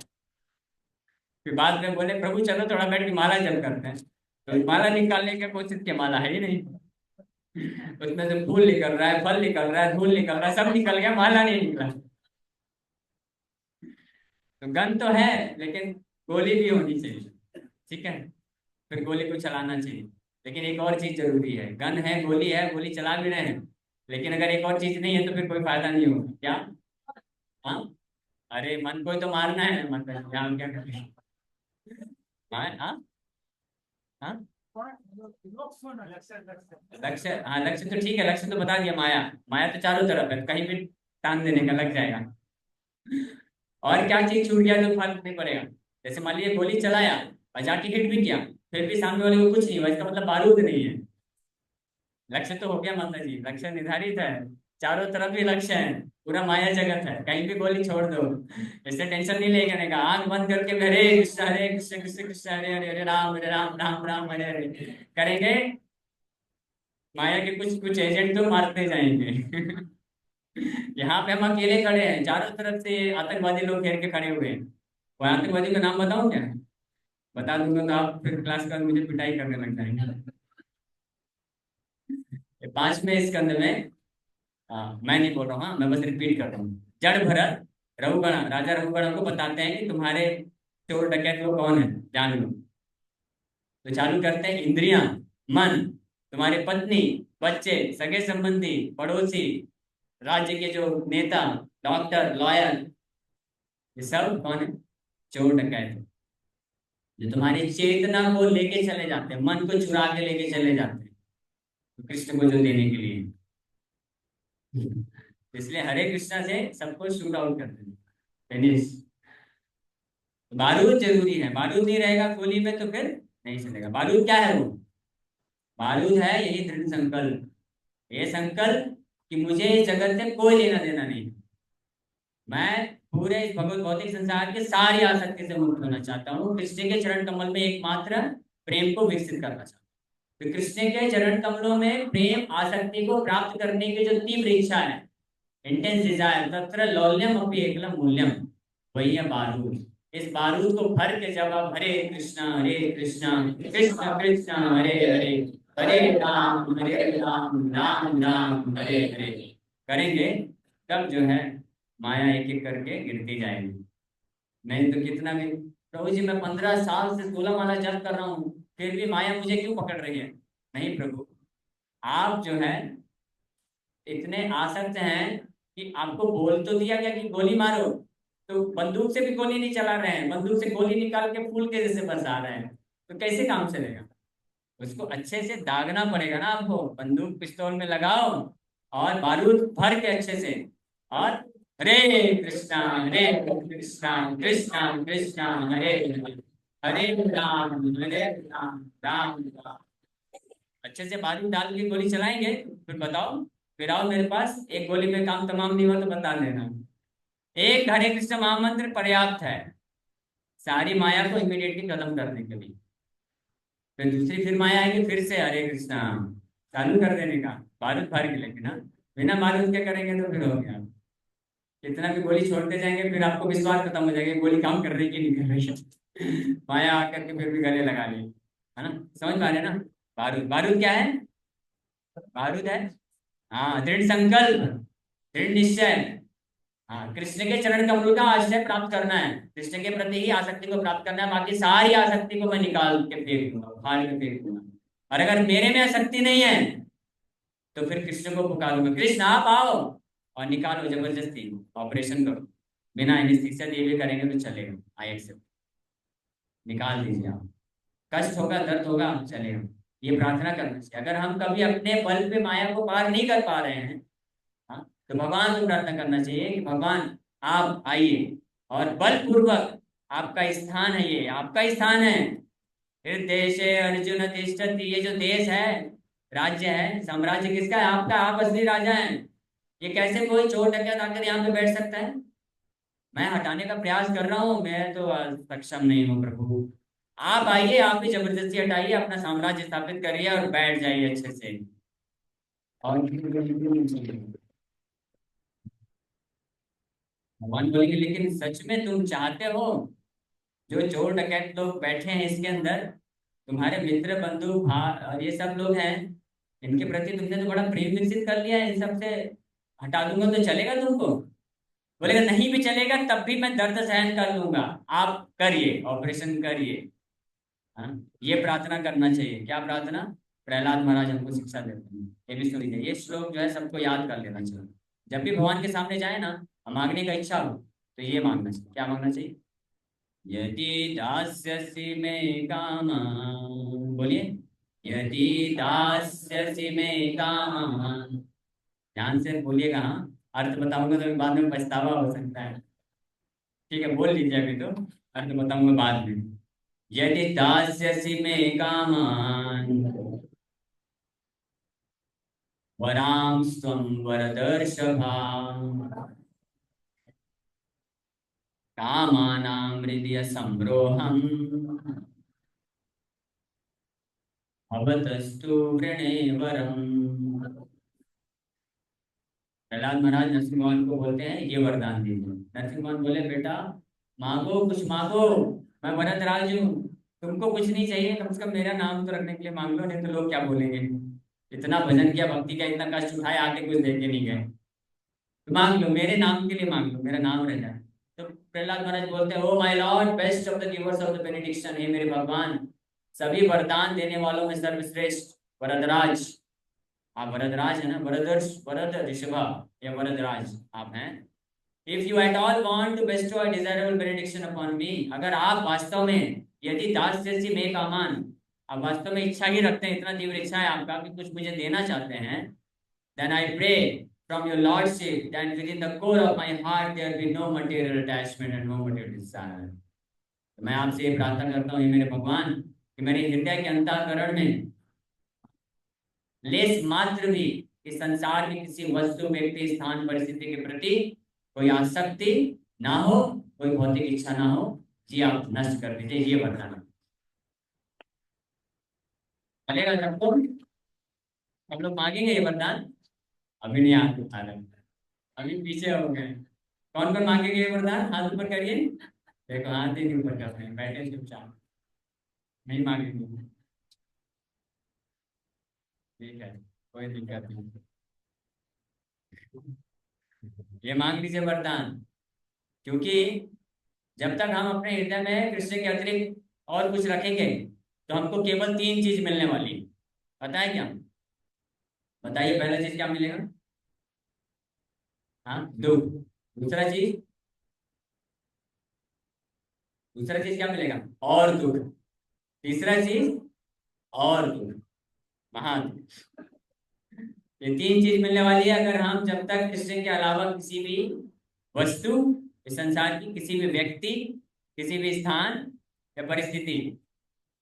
फिर बाद में बोले प्रभु चलो थोड़ा बैठ के माला जप करते हैं। तो माला निकालने की कोशिश की, माला है ही नहीं, उसमें से फूल निकल रहा है, फल निकल रहा है, धूल निकल रहा है, सब निकल गया, माला नहीं निकला। तो गन तो है, लेकिन गोली भी होनी चाहिए, ठीक है? फिर गोली को चलाना चाहिए। लेकिन एक और चीज जरूरी है, गन है, गोली चला भी रहे हैं, लेकिन अगर एक और चीज नहीं है तो फिर कोई फायदा नहीं होगा क्या? हाँ, अरे मन को ही तो मारना है ना, मतलब क्या हम क्या करें? हाँ हाँ हाँ, लक्ष्य, हाँ लक्ष्य तो ठीक है, लक्ष्य तो बता दिया, माया, माया तो चारों तरफ है, कहीं भी टांग देने का लग जाएगा। और क्या चीज छूट गया तो फर्क नहीं पड़ेगा। जैसे मान लीजिए गोली चलाया और जाके हिट भी किया, फिर भी सामने वाले को कुछ नहीं हुआ, इसका मतलब बारूद नहीं है। लक्ष्य तो हो गया माता जी, लक्ष्य निर्धारित है, चारों तरफ भी लक्ष्य है, पूरा माया जगत है, कहीं भी गोली छोड़ दो, इससे टेंशन नहीं लेने का। आंख बंद करके हरे कृष्ण कृष्ण कृष्ण हरे हरे हरे राम राम राम हरे हरे करेंगे, माया के कुछ कुछ एजेंट तो मारते जाएंगे। यहाँ पे हम अकेले खड़े हैं, चारों तरफ से आतंकवादी लोग घेर के खड़े हुए हैं। वो आतंकवादी का नाम बताऊं क्या? बता दूंगा तो आप फिर क्लास का मुझे पिटाई करने लग जाएंगे। ये 5वें स्कंद में, मैं नहीं बोल रहा हूँ, हाँ, मैं बस रिपीट कर रहा हूँ। जड़ भरत रघुगण, राजा रघुगण को बताते हैं कि तुम्हारे चोर डकैत लोग कौन है, जान लो। तो चालू करते हैं, इंद्रियां, मन, तुम्हारे पत्नी, बच्चे, सगे संबंधी, पड़ोसी, राज्य के जो नेता, डॉक्टर, लॉयर, ये सब कौन है? चोर डकैत, जो तुम्हारी चेतना को लेके चले जाते हैं, मन को चुरा के लेके चले जाते हैं, तो कृष्ण को जो देने के लिए। इसलिए हरे कृष्णा से सबको शूट आउट कर देना, फिनिश। बारूद जरूरी है, बारूद नहीं रहेगा गोली में तो फिर नहीं चलेगा। बारूद क्या है वो? बारूद है यही दृढ़ संकल्प, ये संकल्प कि मुझे इस जगत से कोई लेना देना नहीं, मैं पूरे इस भगवत भौतिक संसार के सारी आसक्ति से मुक्त होना चाहता हूँ, कृष्ण के चरण कमल में एकमात्र प्रेम को विकसित करना चाहता हूँ। तो कृष्ण के चरण कमलों में प्रेम आसक्ति को प्राप्त करने की जो तीव्र इच्छा है, इंटेंस डिजायर, तत्र लौल्यम अपि एकलम मूल्यम, वही है बारूद। इस बारूद को भर के जब आप हरे कृष्णा कृष्ण कृष्ण हरे हरे हरे राम राम राम हरे हरे करेंगे, तब जो है माया एक एक करके गिरती जाएगी। नहीं तो कितना भी प्रभु जी मैं 15 साल से 16 माला जप कर रहा हूँ, फिर भी माया मुझे क्यों पकड़ रही है? नहीं प्रभु, आप जो है इतने आसक्त हैं कि आपको बोल तो दिया गया कि गोली मारो, तो बंदूक से भी गोली नहीं चला रहे हैं, बंदूक से गोली निकाल के फूल के जैसे बरसा रहे हैं, तो कैसे काम चलेगा? उसको अच्छे से दागना पड़ेगा ना आपको, बंदूक पिस्तौल में लगाओ और बारूद भर के अच्छे से, और हरे कृष्णा कृष्णा कृष्णा हरे हरे हरे राम राम राम, अच्छे से बारूद डाल के गोली चलाएंगे। फिर बताओ, फिर आओ मेरे पास, एक गोली में काम तमाम नहीं हुआ तो बता देना, एक हरे कृष्ण महामंत्र पर्याप्त है, सारी माया को इमीडिएटली खत्म करने के लिए। फिर दूसरी फिर माया आएगी, फिर से हरे कृष्णा चालू कर देने का, बारूद फाड़ के लेकिन ना, बिना बारूद क्या करेंगे तो फिर हो गया। कितना भी गोली छोड़ते जाएंगे फिर आपको विश्वास खत्म हो जाएगा गोली काम कर रही है कि नहीं कर रही है। माया आकर के फिर भी गले लगा ली, है ना। समझ पा रहे हैं ना। बारूद, बारूद क्या है? बारूद है, हाँ, दृढ़ संकल्प, दृढ़ निश्चय। हाँ, कृष्ण के चरण कमल का आश्रय प्राप्त करना है, कृष्ण के प्रति ही आसक्ति को प्राप्त करना है, बाकी सारी आसक्ति को मैं निकाल के फेंक दूंगा, फाड़ के फेंक दूंगा। और अगर मेरे में आसक्ति नहीं है तो फिर कृष्ण को पुकारूंगा, कृष्ण आप आओ और निकालो, जबरदस्ती ऑपरेशन करो, बिना एनेस्थीसिया दिए भी करेंगे तो चलेगा, आई एक्सेप्ट, निकाल दीजिए आप। कष्ट होगा, दर्द होगा, चलेगा। ये प्रार्थना करना चाहिए। अगर हम कभी अपने बल पे माया को पार नहीं कर पा रहे हैं, हाँ, तो भगवान को प्रार्थना करना चाहिए कि भगवान आप आइए और बलपूर्वक, आपका स्थान है, ये आपका स्थान है। हृदय अर्जुन तिष्ठति, ये जो देश है, राज्य है, साम्राज्य किसका है? आपका, आप असली राजा हैं। ये कैसे कोई चोर डकैत आकर यहाँ पे बैठ सकता है? मैं हटाने का प्रयास कर रहा हूँ, मैं तो सक्षम नहीं हूँ प्रभु। आप आइए, आप ही जबरदस्ती हटाइए, अपना साम्राज्य स्थापित करिए और बैठ जाइए अच्छे से। और भगवान बोलेंगे लेकिन सच में तुम चाहते हो? जो चोर डकैत लोग बैठे हैं इसके अंदर, तुम्हारे मित्र बंधु और ये सब लोग हैं, इनके प्रति तुमने तो बड़ा प्रेम विकसित कर लिया है, इन सब से हटा दूंगा तो चलेगा तुमको? बोलेगा नहीं भी चलेगा तब भी मैं दर्द सहन कर लूंगा, आप करिए, ऑपरेशन करिए। हाँ, ये प्रार्थना करना चाहिए। क्या प्रार्थना? प्रहलाद महाराज हमको शिक्षा देते हैं, ये भी सुन लीजिए। ये श्लोक जो है सबको याद कर लेना चाहिए। जब भी भगवान के सामने जाए ना, मांगने का इच्छा हो तो ये मांगना चाहिए। क्या मांगना चाहिए? यदि दास्यसि मे कामान्, बोलिए, यदि दास्यसि मे कामान्, ध्यान से बोलिएगा। हाँ, अर्थ बताऊंगा तो बाद में पछतावा हो सकता है। ठीक है, बोल लीजिए, अभी तो अर्थ बताऊंगा बाद में। यदि दास्यसि मे कामान् वरांस्त्वं वरदर्शभा, कामानां हृदय संरोहम् भवतस्तु वृणे वरम्। प्रहलाद महाराज नरसिंह भगवान को बोलते हैं ये वरदान दीजिए। नरसिंह भगवान बोले बेटा मांगो, कुछ मांगो, मैं वरदराज हूँ, तुमको कुछ नहीं चाहिए, कम से कम मेरा नाम तो रखने के लिए मांग लो, नहीं तो लोग क्या बोलेंगे। इतना भजन किया, भक्ति का इतना कष्ट उठाया, आके कुछ देके नहीं गए, तो मांग लो, मेरे नाम के लिए मांग लो, मेरा नाम रह जाए। तो प्रहलाद महाराज बोलते हैं oh my lord, best of the givers of the benediction, हे मेरे भगवान, सभी वरदान देने वालों में सर्वश्रेष्ठ वरदराज, आप वरदराज है ना, वरदर्श, वरद ऋषभा या वरदराज आप हैं। If you at all want to bestow a desirable benediction upon me, अगर आप वास्तव में, यदि दास्यसि मे कामान, आप वास्तव में इच्छा ही रखते हैं, इतना तीव्र इच्छा है आपका कि कुछ मुझे देना चाहते हैं, then I pray from your lordship that within the core of my heart there be no material attachment and no material desire। तो मैं आपसे ये प्रार्थना करता हूँ, ये मेरे भगवान, कि मेरे हृदय के अंतःकरण में लेस मात्र भी इस संसार में किसी वस्तु, व्यक्ति, स्थान, परिस्थिति के प्रति कोई आसक्ति ना हो, कोई भौतिक इच्छा ना हो, जी आप नष्ट कर दीजिए, ये वरदान। चलेगा सबको? हम लोग मांगेंगे ये वरदान? अभी नहीं आ रहा, अभी पीछे हो गए। कौन कौन मांगेंगे ये वरदान? हाथ ऊपर करिए। देखो हाथ ही नहीं ऊपर कर रहे हैं, बैठे चुपचाप, नहीं मांगेंगे। ठीक है, कोई दिक्कत नहीं, ये मांग लीजिए वरदान। क्योंकि जब तक हम अपने हृदय में कृष्ण के अतिरिक्त और कुछ रखेंगे तो हमको केवल तीन चीज मिलने वाली है। पता है क्या? बताइए, पहला चीज क्या मिलेगा? हाँ, दुख। दूसरा चीज, दूसरा चीज क्या मिलेगा? और दुख। तीसरा चीज, और दुख, महादुख। ये तीन चीज मिलने वाली है अगर हम जब तक कृष्ण के अलावा किसी भी वस्तु, इस संसार की किसी भी व्यक्ति, किसी भी स्थान या परिस्थिति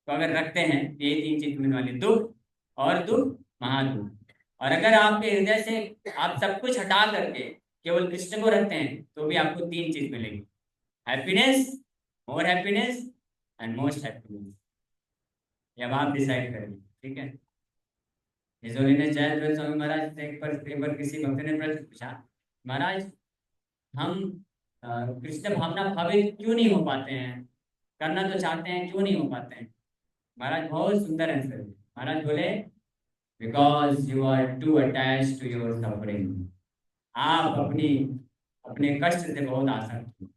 को अगर रखते हैं, ये तीन चीज मिलने वाली, दुख और दुख, महादुख। और अगर आपके हृदय से आप सब कुछ हटा करके केवल कृष्ण को रखते हैं तो भी आपको तीन चीज मिलेगी, happiness, more happiness and most happiness, ये अब आप डिसाइड करिए, ठीक है। हिज होलीनेस जयद्रथ स्वामी महाराज से एक बार किसी भक्त ने प्रश्न पूछा, महाराज हम कृष्ण भावना भावित क्यों नहीं हो पाते हैं, करना तो चाहते हैं, क्यों नहीं हो पाते हैं। महाराज बहुत सुंदर आंसर दिए। महाराज बोले, because you are too attach to your suffering. आप अपनी अपने कष्ट से बहुत आसक्त हो,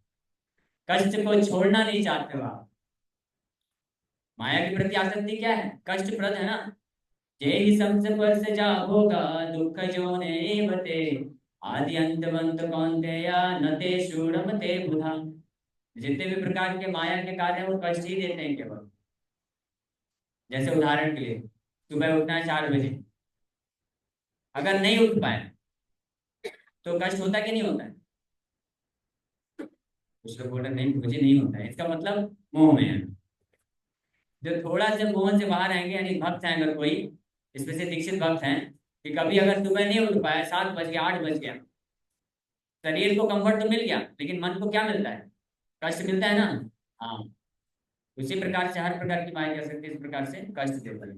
कष्ट को छोड़ना नहीं चाहते हो आप। माया के प्रति आसक्ति क्या है, कष्टप्रद है ना। जे ही सबसे पर से जा होगा दुख जो ने बते, आदि अंत बंत कौन्तेया नते शूरमते बुधा। जितने भी प्रकार के माया के कार्य हैं वो कष्ट ही देते हैं केवल। जैसे उदाहरण के लिए सुबह उठना है 4 बजे, अगर नहीं उठ पाए तो कष्ट होता कि नहीं होता है। कुछ लोग बोल रहे नहीं मुझे नहीं होता है, इसका मतलब मोह में है। जो थोड़ा से मोह से बाहर आएंगे, यानी भक्त हैं अगर कोई, इसमें से दीक्षित भक्त हैं, कि कभी अगर सुबह नहीं उठ पाया, 7 बज गया 8 बज गया, शरीर को कंफर्ट तो मिल गया लेकिन मन को क्या मिलता है, कष्ट मिलता है ना। हाँ, उसी प्रकार से हर प्रकार की माया कह सकते इस प्रकार से कष्ट देता है।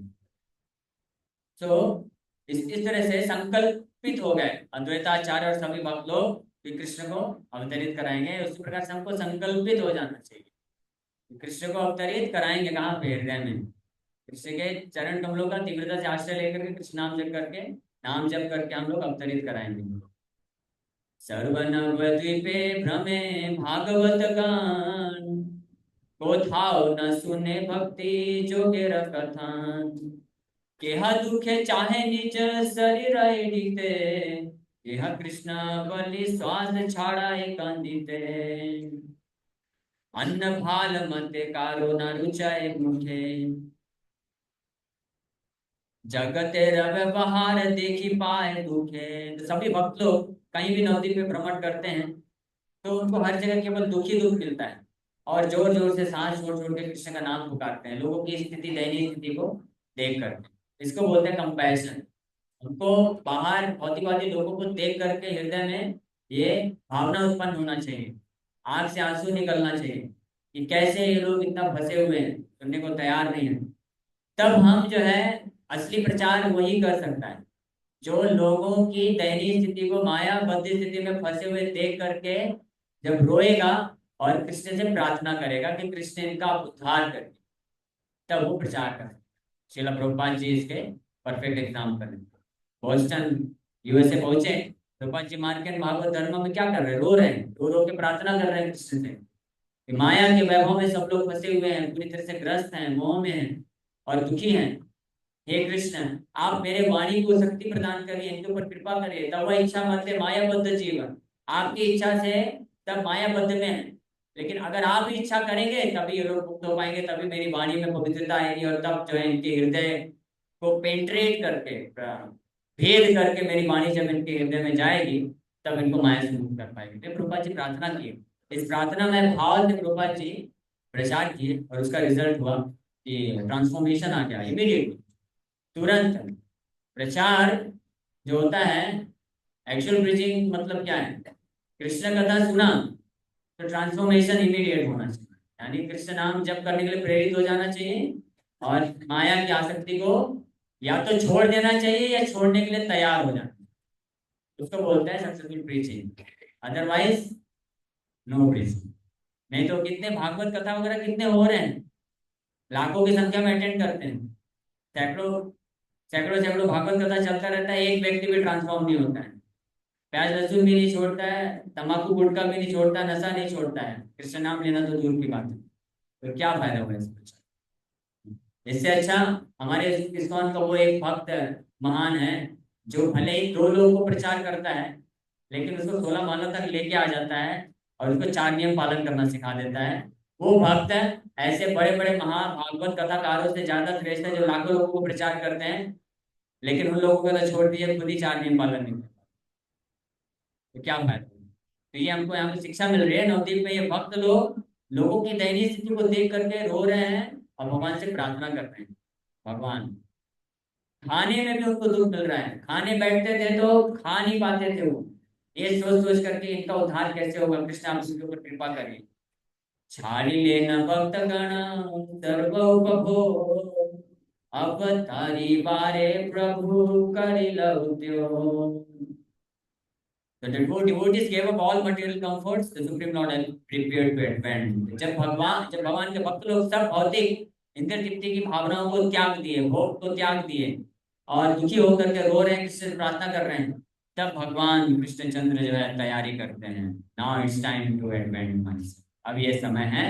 तो इस तरह से संकल्पित हो गए अद्वैताचार्य और सभी भक्त लोग कि कृष्ण को अवतरित कराएंगे। उसी प्रकार से हमको संकल्पित हो जाना चाहिए, कृष्ण को अवतरित कराएंगे कहाँ पे, हृदय में। कृष्ण के चरण कमलों का तीव्रता से आश्रय लेकर के कृष्ण नाम जप करके हम लोग अवतरित कराएंगे। सर्वनवद्वीपे भ्रमे भागवत गान, को थाव न सुने भक्ति जोगेर कथान। केहा दुखे चाहे निज शरीर एडिते, केहा कृष्ण बलि श्वास छाड़ा कांदिते। अन्न भाल मते कारो न रुचाए मुखे, जगते व्यवहार देखी पाए दुखे। तो सभी भक्त लोग कहीं भी नवद्वीप पे भ्रमण करते हैं तो उनको हर जगह केवल दुख ही दुख मिलता है, और जोर जोर से सांस छोड़ छोड़ के कृष्ण का नाम पुकारते हैं लोगों की स्थिति, दयनीय स्थिति को देख करके। इसको बोलते हैं कंपैशन। उनको बाहर भौतिकवादी लोगों को देख करके हृदय में ये भावना उत्पन्न होना चाहिए, आंख से आंसू निकलना चाहिए कि कैसे ये लोग इतना फंसे हुए हैं, सुनने को तैयार नहीं है। तब हम जो है असली प्रचार वही कर सकता है जो लोगों की दयनीय स्थिति को, माया बद्ध स्थिति में फंसे हुए देख करके जब रोएगा और कृष्ण से प्रार्थना करेगा कि कृष्ण इनका उद्धार करे, तब वो प्रचार कर। श्रील प्रभुपाद जी इसके परफेक्ट एग्जाम्पल है। बोस्टन यूएसए पहुंचे, प्रभुपाद जी मार्केट भागवत धर्म में क्या कर रहे हैं, रो रहे हैं, रो रो के प्रार्थना कर रहे हैं कृष्ण से कि माया के वैभव में सब लोग फंसे हुए हैं, पूरी तरह से ग्रस्त हैं, मोह में हैं और दुखी हैं। हे कृष्ण, आप मेरे वाणी को शक्ति प्रदान करिए, इनके ऊपर कृपा करिए, तब वह इच्छा मत मायाबद्ध जीवन। आपकी इच्छा से तब मायाबद्ध में है, लेकिन अगर आप ही इच्छा करेंगे तभी ये लोग मुक्त हो पाएंगे, तभी मेरी वाणी में पवित्रता आएगी, और तब जो है इनके हृदय को पेंट्रेट करके, भेद करके मेरी वाणी जब इनके हृदय में जाएगी तब इनको माया से मुक्त कर पाएंगे। तो प्रभुपाद जी प्रार्थना किए, इस प्रार्थना में भाव से प्रभुपाद जी प्रचार किए और उसका रिजल्ट हुआ कि ट्रांसफॉर्मेशन आ गया इमीडिएटली, तुरंत। प्रचार जो होता है, एक्चुअल प्रीचिंग मतलब क्या है, कृष्ण कथा सुना तो ट्रांसफॉर्मेशन इमीडिएट होना चाहिए, यानी कृष्ण नाम जप करने के लिए प्रेरित हो जाना चाहिए और माया की आसक्ति को या तो छोड़ देना चाहिए या छोड़ने के लिए तैयार हो जाना चाहिए। उसको बोलते हैं successful preaching, otherwise no preaching. नहीं तो कितने भागवत कथा वगैरह कितने हो रहे हैं, लाखों की संख्या में अटेंड करते हैं, सैकड़ों सैकड़ों सैकड़ों भागवत कथा चलता रहता है, एक व्यक्ति भी ट्रांसफॉर्म नहीं होता है, प्याज लहसुन भी नहीं छोड़ता है, तंबाकू गुटखा भी नहीं छोड़ता, नशा नहीं छोड़ता है, कृष्ण नाम लेना तो दूर की बात है। तो क्या फायदा हुआ इसका। इससे अच्छा हमारे इस्कॉन का वो एक भक्त महान है जो भले ही 2 लोगों को प्रचार करता है लेकिन उसको 16 माला तक लेके आ जाता है और उसको 4 नियम पालन करना सिखा देता है। वो भक्त ऐसे बड़े बड़े महाभागवत कथाकारों से ज्यादा श्रेष्ठ है जो लाखों लोगों को प्रचार करते हैं, लेकिन उन लोगों को तो छोड़ दिए, खुद ही 4 नियम पालन नहीं करते, तो क्या फायदा। तो ये हमको यहाँ पे शिक्षा मिल रही है, नवद्वीप में ये भक्त लोग लोगों की दयनीय स्थिति को देख करके रो रहे हैं और भगवान से प्रार्थना कर रहे हैं। भगवान, खाने में भी उनको दुख मिल रहा है, खाने बैठते थे तो खा नहीं पाते थे वो, ये सोच सोच करके इनका उद्धार कैसे होगा, कृष्ण आप इसके ऊपर कृपा करिए। छाड़ी लेना भक्त गण सर्वोपभो, अवतारी बारे प्रभु करिल उद्योग। The devotees gave up all material comforts. The Supreme Lord had prepared to advent. जब भगवान के भक्त लोग सब भौतिक इंद्र तृप्ति की भावनाओं को त्याग दिए, भोग को त्याग दिए और दुखी होकर के रो रहे हैं, कृष्ण से प्रार्थना कर रहे हैं, तब भगवान कृष्णचंद्र जो है तैयारी करते हैं। Now it's time to advent myself. अब ये समय है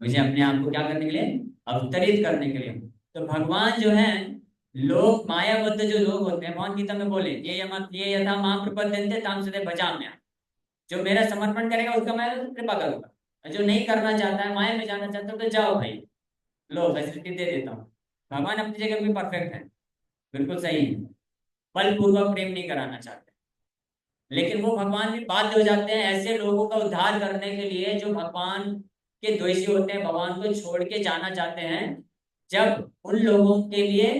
मुझे अपने आप को क्या करने के लिए, अवतरित करने के लिए। तो भगवान जो है, लोग मायाबद्ध जो लोग होते हैं, भगवान गीता में बोले ये यथा मां प्रपद्यन्ते तां सदे भजाम्यहम्। जो मेरा समर्पण करेगा उसका मैं कृपा करूंगा, और जो नहीं करना चाहता है, माया में जाना चाहता है, तो जाओ भाई, लो फैसिलिटी दे देता हूँ। भगवान अपनी जगह भी परफेक्ट है, बिल्कुल सही है, बलपूर्वक प्रेम नहीं कराना चाहते। लेकिन वो भगवान भी बाध्य हो जाते हैं ऐसे लोगों का उद्धार करने के लिए जो भगवान के द्वेषी होते हैं, भगवान को छोड़ के जाना चाहते हैं। जब उन लोगों के लिए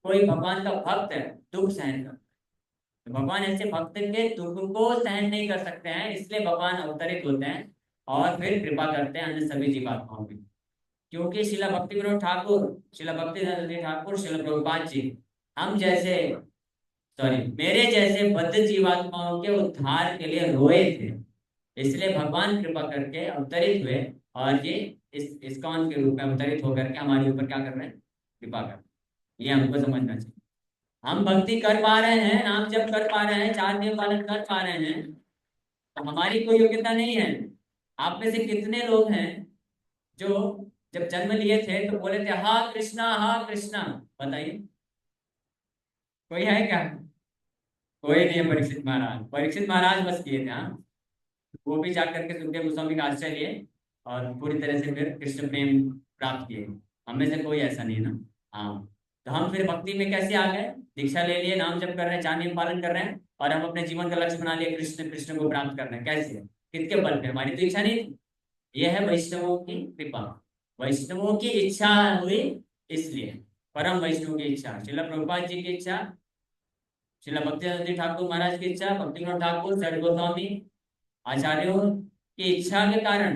कोई भगवान का भक्त है दुख सहन कर, तो भगवान ऐसे भक्त के दुख को सहन नहीं कर सकते हैं, इसलिए भगवान अवतरित होते हैं और फिर कृपा करते हैं अन्य सभी जीवात्माओं में। क्योंकि शिला भक्ति विनोद ठाकुर, शिला भक्ति ठाकुर, शिला प्रभुपाद जी हम जैसे, सॉरी, मेरे जैसे बद्ध जीवात्माओं के उद्धार के लिए रोए थे, इसलिए भगवान कृपा करके अवतरित हुए और ये इस इस्कॉन के रूप में अवतरित होकर के हमारे ऊपर क्या कर रहे हैं, कृपा कर रहे हैं। ये हमको समझना चाहिए। हम भक्ति कर पा रहे हैं, नाम जप कर पा रहे हैं, चार नियम पालन कर पा रहे हैं, तो हमारी कोई योग्यता नहीं है। आप में से कितने लोग हैं जो जब जन्म लिए थे तो बोले थे हा कृष्णा हा कृष्णा? बताइए, कोई है क्या? कोई नहीं है। परीक्षित महाराज, परीक्षित महाराज बस किए थे, हाँ। वो भी जाकर के सुखदेव गोस्वामी का आश्रय लिए और पूरी तरह से फिर कृष्ण प्रेम प्राप्त किए। हमें से कोई ऐसा नहीं है ना। हाँ, तो हम फिर भक्ति में कैसे आ गए? दीक्षा ले लिए, नाम जप कर रहे हैं, चार नियम पालन कर रहे हैं, और हम अपने जीवन का लक्ष्य बना लिए कृष्ण कृष्ण को प्राप्त करना है। कैसे? किसके बल पे? हमारी तो इच्छा नहीं थी। यह है वैष्णवों की कृपा, वैष्णवों की इच्छा हुई, इसलिए परम वैष्णव की इच्छा, श्रील प्रभुपाद जी की इच्छा, श्रील भक्ति ठाकुर महाराज की इच्छा, भक्ति विनोद ठाकुर, सर गोस्वामी आचार्यों की इच्छा के कारण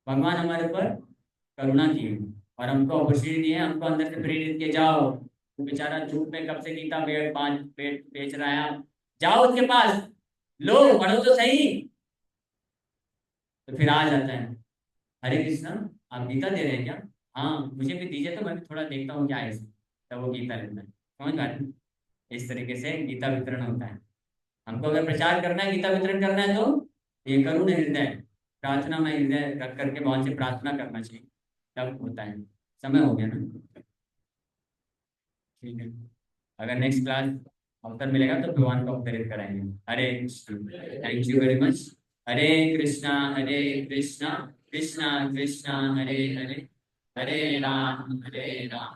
भगवान हमारे ऊपर करुणा की और हमको अपॉर्चुनिटी दी है, हमको अंदर से प्रेरित किया, जाओ, वो बेचारा धूप में कब से गीता बेच रहा है, आप जाओ उसके पास, लो पढ़ो तो सही। तो फिर आ जाता है, हरे कृष्णा, आप गीता दे रहे हैं क्या? हाँ मुझे भी दीजिए, तो मैं भी थोड़ा देखता हूँ क्या है इसमें। तब वो गीता लेता है। समझ पा रहे हैं? इस तरीके से गीता वितरण होता है। हमको अगर प्रचार करना है, गीता वितरण करना है, तो ये करुण हृदय, प्रार्थना में हृदय रख करके भगवान से प्रार्थना करना चाहिए, तब होता है। समय हो गया ना? ठीक है, अगर नेक्स्ट क्लास अवसर मिलेगा तो भगवान को अवतरित कराएंगे। Hare Krishna, thank you very much. Hare Krishna Hare Krishna, Krishna Krishna Hare Hare, Hare Ram Hare Ram.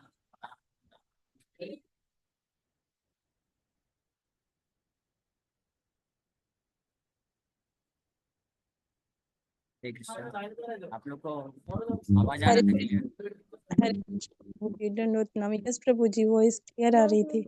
Hare Krishna. आप लोग को आवाज आ रहा हरे था क्लियर? हरे दंडोत नमः। यस प्रभु जी, वॉइस क्लियर आ रही थी।